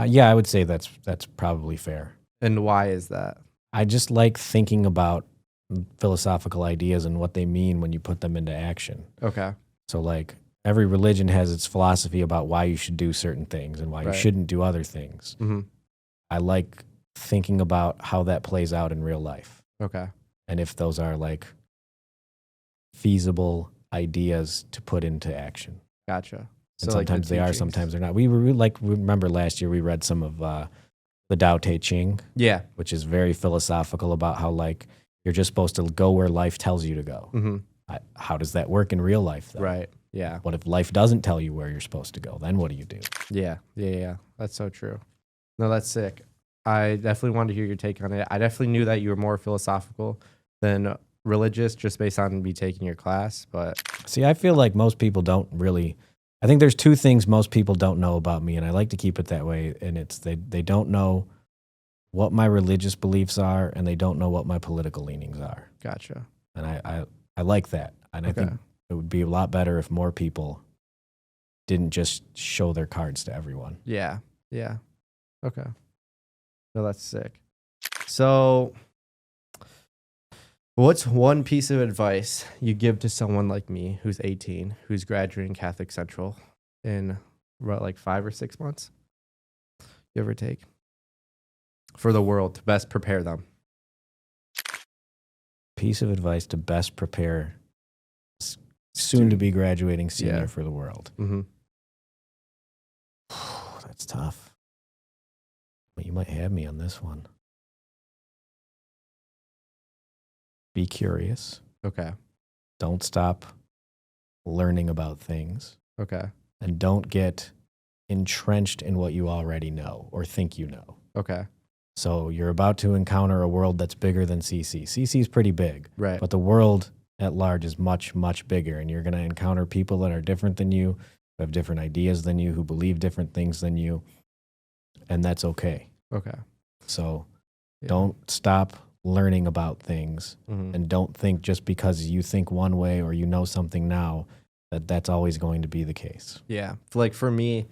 Yeah, I would say that's probably fair. And why is that? I just like thinking about philosophical ideas and what they mean when you put them into action. Okay. So every religion has its philosophy about why you should do certain things and why you shouldn't do other things. Mm-hmm. I like thinking about how that plays out in real life. Okay. And if those are feasible ideas to put into action. Gotcha. So sometimes they are, sometimes they're not. We remember last year we read some of the Tao Te Ching. Yeah. Which is very philosophical about how you're just supposed to go where life tells you to go. Mm-hmm. How does that work in real life, though? Right. Yeah. What if life doesn't tell you where you're supposed to go? Then what do you do? Yeah. That's so true. No, that's sick. I definitely wanted to hear your take on it. I definitely knew that you were more philosophical than religious just based on me taking your class. But see, I feel like most people don't really. I think there's two things most people don't know about me, and I like to keep it that way. And it's they don't know what my religious beliefs are, and they don't know what my political leanings are. Gotcha. And I like that. And I think it would be a lot better if more people didn't just show their cards to everyone. Yeah. Yeah. Okay. No, that's sick. So what's one piece of advice you give to someone like me who's 18, who's graduating Catholic Central in 5 or 6 months? you ever take for the world to best prepare them? Piece of advice to best prepare soon to be graduating senior for the world. Mm-hmm. That's tough. But you might have me on this one. Be curious. Okay. Don't stop learning about things. Okay. And don't get entrenched in what you already know or think you know. Okay. So you're about to encounter a world that's bigger than CC. CC is pretty big. Right. But the world at large is much, much bigger. And you're going to encounter people that are different than you, who have different ideas than you, who believe different things than you. And that's okay. Okay. So don't stop learning about things. Mm-hmm. And don't think just because you think one way or you know something now that that's always going to be the case. Yeah. Like for me,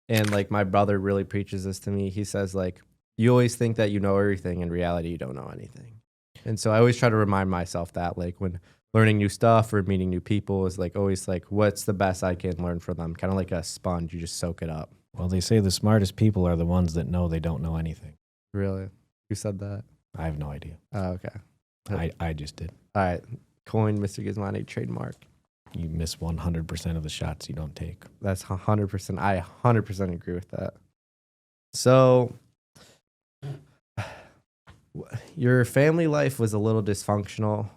and like my brother really preaches this to me. He says like, you always think that you know everything. In reality, you don't know anything. And so I always try to remind myself that like when learning new stuff or meeting new people is like always like, what's the best I can learn from them? Kind of like a sponge. You just soak it up. Well, they say the smartest people are the ones that know they don't know anything. Really? Who said that? I have no idea. Oh, okay. I just did. All right. Coin Mr. Gismondi trademark. You miss 100% of the shots you don't take. That's 100%. I 100% agree with that. So your family life was a little dysfunctional,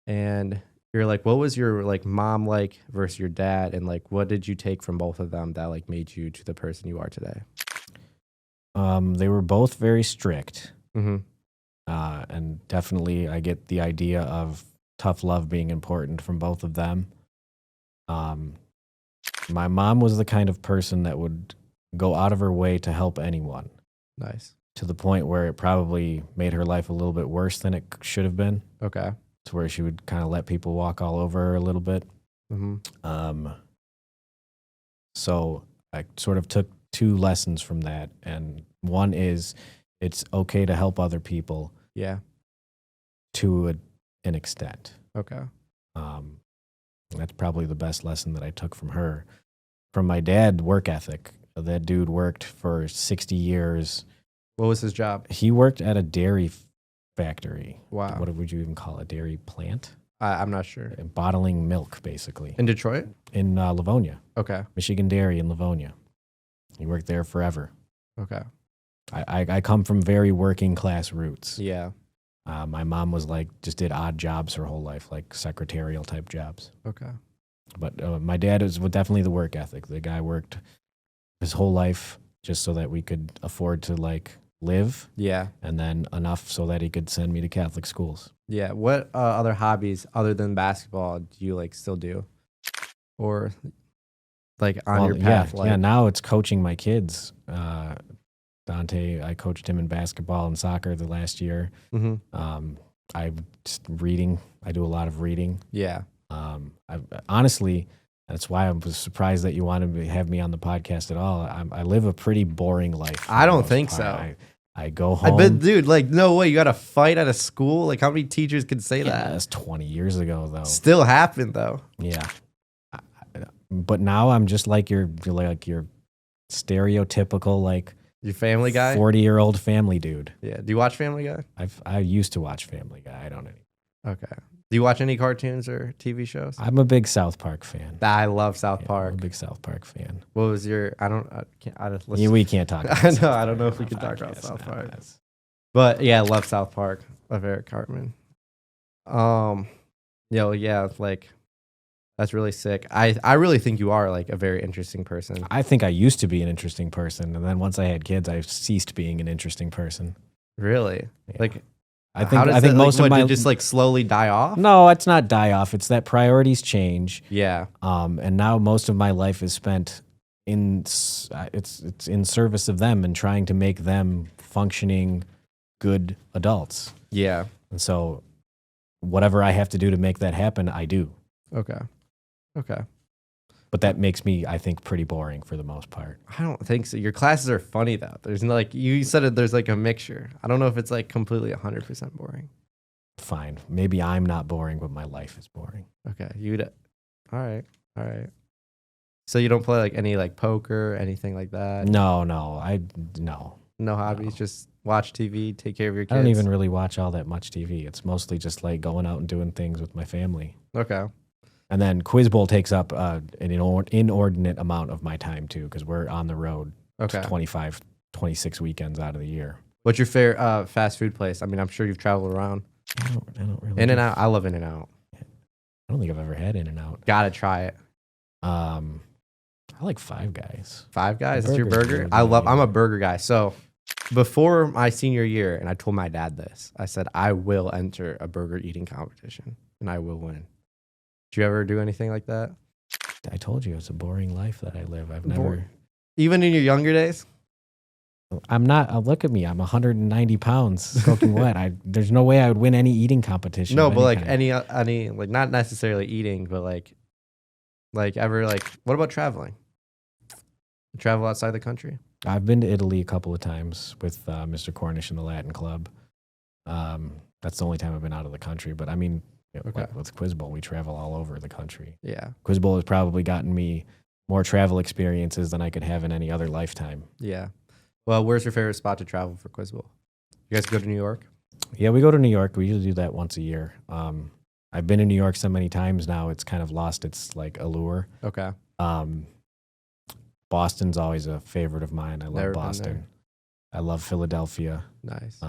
and you're like, what was your like mom like versus your dad, and like what did you take from both of them that like made you to the person you are today? They were both very strict. Mm-hmm. And definitely I get the idea of tough love being important from both of them. My mom was the kind of person that would go out of her way to help anyone. Nice. To the point where it probably made her life a little bit worse than it should have been. Okay. To where she would kind of let people walk all over her a little bit. Mm-hmm. So I sort of took two lessons from that. And one is it's okay to help other people. Yeah. To an extent. Okay. That's probably the best lesson that I took from her. From my dad, work ethic. That dude worked for 60 years. What was his job? He worked at a dairy factory. Wow. What would you even call it? Dairy plant? I'm not sure. Bottling milk, basically. In Detroit? In Livonia. Okay. Michigan Dairy in Livonia. He worked there forever. Okay. I come from very working class roots. Yeah. My mom was like, just did odd jobs her whole life, like secretarial type jobs. Okay. But my dad was definitely the work ethic. The guy worked his whole life just so that we could afford to like live. Yeah. And then enough so that he could send me to Catholic schools. Yeah. What other hobbies other than basketball do you like still do? Or like on your path? Yeah, now it's coaching my kids. Dante, I coached him in basketball and soccer the last year. Mm-hmm. I'm just reading. I do a lot of reading. Yeah. Honestly, that's why I was surprised that you wanted to have me on the podcast at all. I live a pretty boring life. I don't think so. I go home. I bet, dude, like, no way. You got to fight at a school? Like, how many teachers could say that? That's 20 years ago, though. Still happened, though. Yeah. But now I'm just like your stereotypical, like, your Family Guy? 40-year-old family dude. Yeah. Do you watch Family Guy? I used to watch Family Guy. I don't anymore. Okay. Do you watch any cartoons or TV shows? I'm a big South Park fan. I love South Park. I'm a big South Park fan. What was your? We can't talk about I know. South I don't know if we Park can talk about podcast South now. Park. But yeah, I love South Park. Love Eric Cartman. Yeah, like that's really sick. I really think you are like a very interesting person. I think I used to be an interesting person, and then once I had kids, I ceased being an interesting person. Really? Yeah. Like, I think most of my just like slowly die off. No, it's not die off. It's that priorities change. Yeah. And now most of my life is spent it's in service of them and trying to make them functioning good adults. Yeah. And so whatever I have to do to make that happen, I do. Okay. But that makes me, I think, pretty boring for the most part. I don't think so. Your classes are funny though. There's no, like you said it. There's like a mixture. I don't know if it's like completely 100% boring. Fine. Maybe I'm not boring, but my life is boring. Okay. All right. So you don't play like any like poker, anything like that? No. No hobbies, just watch TV, take care of your kids? I don't even really watch all that much TV. It's mostly just like going out and doing things with my family. Okay. And then Quiz Bowl takes up an inordinate amount of my time too, because we're on the road 25, 26 weekends out of the year. What's your favorite fast food place? I mean, I'm sure you've traveled around. I don't really. In-N-Out. I love In-N-Out. I don't think I've ever had In-N-Out. Gotta try it. I like Five Guys. Five Guys? That's your burger? I'm a burger guy. So before my senior year, and I told my dad this, I said, I will enter a burger eating competition and I will win. Did you ever do anything like that? I told you it's a boring life that I live. I've never. Even in your younger days? I'm not. Look at me. I'm 190 pounds, soaking wet. There's no way I would win any eating competition. No, but like any like not necessarily eating, but like ever like what about traveling? Travel outside the country? I've been to Italy a couple of times with Mr. Cornish and the Latin Club. That's the only time I've been out of the country. But I mean, with Quiz Bowl, we travel all over the country. Yeah, Quiz Bowl has probably gotten me more travel experiences than I could have in any other lifetime. Yeah. Well, where's your favorite spot to travel for Quiz Bowl? You guys go to New York? Yeah, we go to New York. We usually do that once a year. I've been in New York so many times now, it's kind of lost its like allure. Okay. Boston's always a favorite of mine. I love Boston. I love Philadelphia. Nice.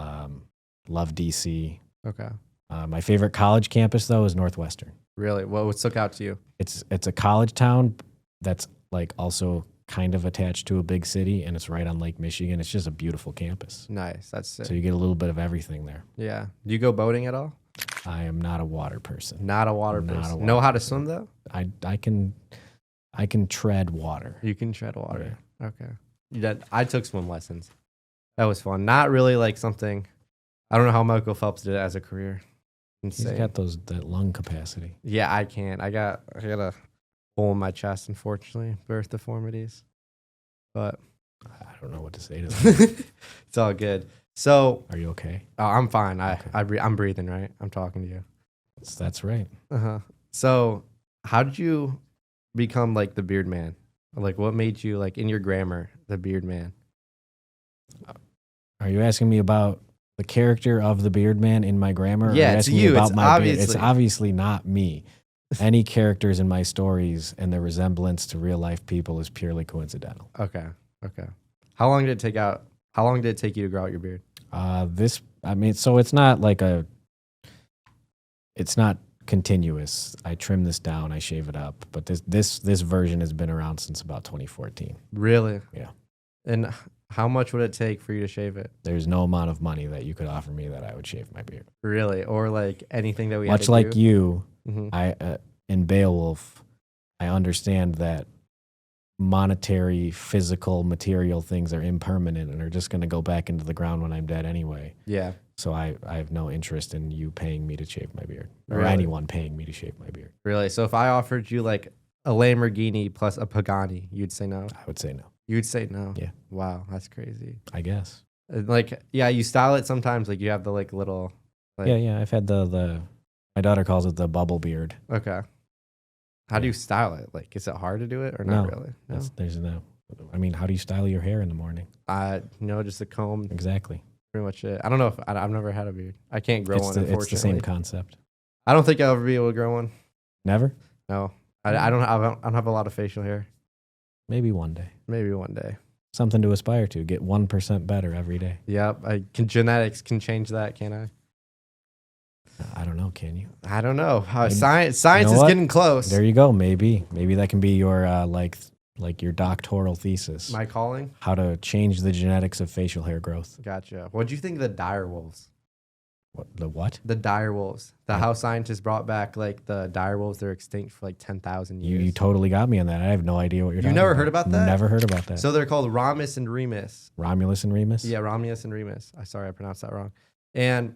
Love DC. Okay. My favorite college campus though is Northwestern. Really? What stuck out to you? It's a college town that's like also kind of attached to a big city, and it's right on Lake Michigan. It's just a beautiful campus. Nice. That's sick. So you get a little bit of everything there. Yeah. Do you go boating at all? I am not a water person. Not a water person. Know how to swim though? I can tread water. You can tread water. Yeah. Okay. I took swim lessons. That was fun. Not really like something. I don't know how Michael Phelps did it as a career. Insane. He's got that lung capacity. Yeah, I can't. I got a hole in my chest, unfortunately, birth deformities. But I don't know what to say to that. It's all good. So, are you okay? Oh, I'm fine. I'm breathing, right? I'm talking to you. That's right. So, how did you become like the beard man? Like, what made you like in your grammar the beard man? Are you asking me about the character of the beard man in my grammar? Yeah, it's you. About my beard? It's obviously not me. Any characters in my stories and their resemblance to real life people is purely coincidental. Okay. How long did it take you to grow out your beard? So it's not like it's not continuous. I trim this down, I shave it up, but this version has been around since about 2014. Really? Yeah. And how much would it take for you to shave it? There's no amount of money that you could offer me that I would shave my beard. Really? Or like anything that we much like do? You, in Beowulf, I understand that monetary, physical, material things are impermanent and are just going to go back into the ground when I'm dead anyway. Yeah. So I have no interest in you paying me to shave my beard, or anyone paying me to shave my beard. Really? So if I offered you like a Lamborghini plus a Pagani, you'd say no? I would say no. You'd say no? Yeah. Wow, that's crazy. I guess. Like, yeah, you style it sometimes. Like you have the like little. Like, yeah. I've had my daughter calls it the bubble beard. Okay. How do you style it? Like, is it hard to do it or not really? No. There's no. I mean, how do you style your hair in the morning? Just a comb. Exactly. Pretty much it. I don't know if I've never had a beard. I can't grow one. Unfortunately, it's the same concept. I don't think I'll ever be able to grow one. Never? No, I don't have a lot of facial hair. Maybe one day. Something to aspire to. Get 1% better every day. Yep. Genetics can change that, can't I? I don't know. Can you? I don't know. Science is getting close. There you go. Maybe that can be your like your doctoral thesis. My calling? How to change the genetics of facial hair growth. Gotcha. What do you think of the dire wolves? What? The dire wolves. How scientists brought back like the dire wolves. They're extinct for like 10,000 years. You totally got me on that. I have no idea what you're talking about. You never heard about that? Never heard about that. So they're called Romulus and Remus. Romulus and Remus? Yeah, Romulus and Remus. Sorry, I pronounced that wrong. And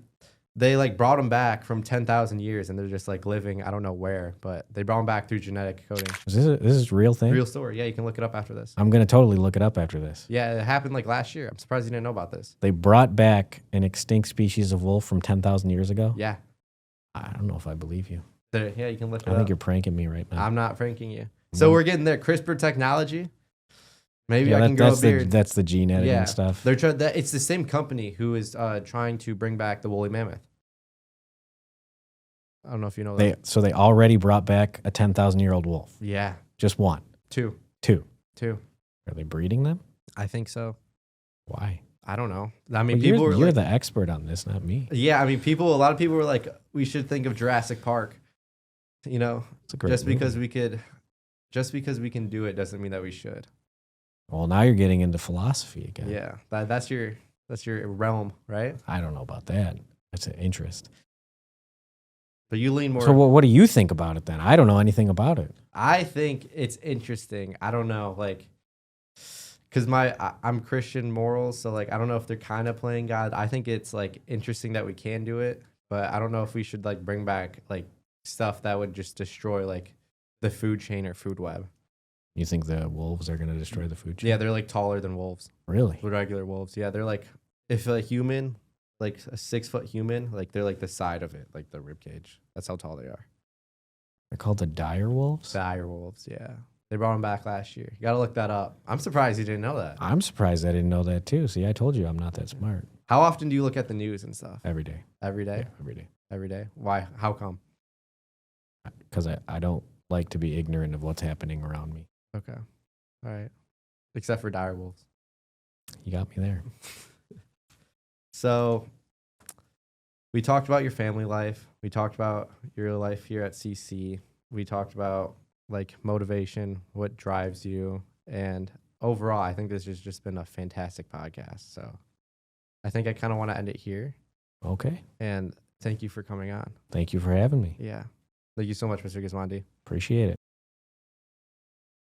they like brought them back from 10,000 years, and they're just like living, I don't know where, but they brought them back through genetic coding. This is a real thing? Real story. Yeah, you can look it up after this. I'm going to totally look it up after this. Yeah, it happened like last year. I'm surprised you didn't know about this. They brought back an extinct species of wolf from 10,000 years ago? Yeah. I don't know if I believe you. Yeah, you can look it up. I think you're pranking me right now. I'm not pranking you. So we're getting there. CRISPR technology. Maybe Yeah, I can grow a that's beard. that's the gene editing stuff. They're it's the same company who is trying to bring back the woolly mammoth. I don't know if you know that. So they already brought back a 10,000-year-old wolf. Yeah. Just one. Two. Are they breeding them? I think so. Why? I don't know. I mean, well, you're the expert on this, not me. Yeah, I mean, a lot of people were like, we should think of Jurassic Park. You know, It's a great just movie. because we can do it doesn't mean that we should. Well, now you're getting into philosophy again. Yeah, that's your realm, right? I don't know about that. That's an interest. But you lean more. So what do you think about it then? I don't know anything about it. I think it's interesting. I don't know, like, because I'm Christian morals, so like I don't know if they're kind of playing God. I think it's like interesting that we can do it, but I don't know if we should like bring back like stuff that would just destroy like the food chain or food web. You think the wolves are going to destroy the food chain? Yeah, they're like taller than wolves. Really? Regular wolves. Yeah, they're like, if a human, like a 6-foot human, like they're like the side of it, like the rib cage. That's how tall they are. They're called the dire wolves? Dire wolves, yeah. They brought them back last year. You got to look that up. I'm surprised you didn't know that. I'm surprised I didn't know that too. See, I told you I'm not that smart. How often do you look at the news and stuff? Every day. Every day? Yeah, every day. Every day? Why? How come? Because I don't like to be ignorant of what's happening around me. Okay. All right. Except for dire wolves. You got me there. So we talked about your family life. We talked about your life here at CC. We talked about like motivation, what drives you. And overall, I think this has just been a fantastic podcast. So I think I kind of want to end it here. Okay. And thank you for coming on. Thank you for having me. Yeah. Thank you so much, Mr. Gismondi. Appreciate it.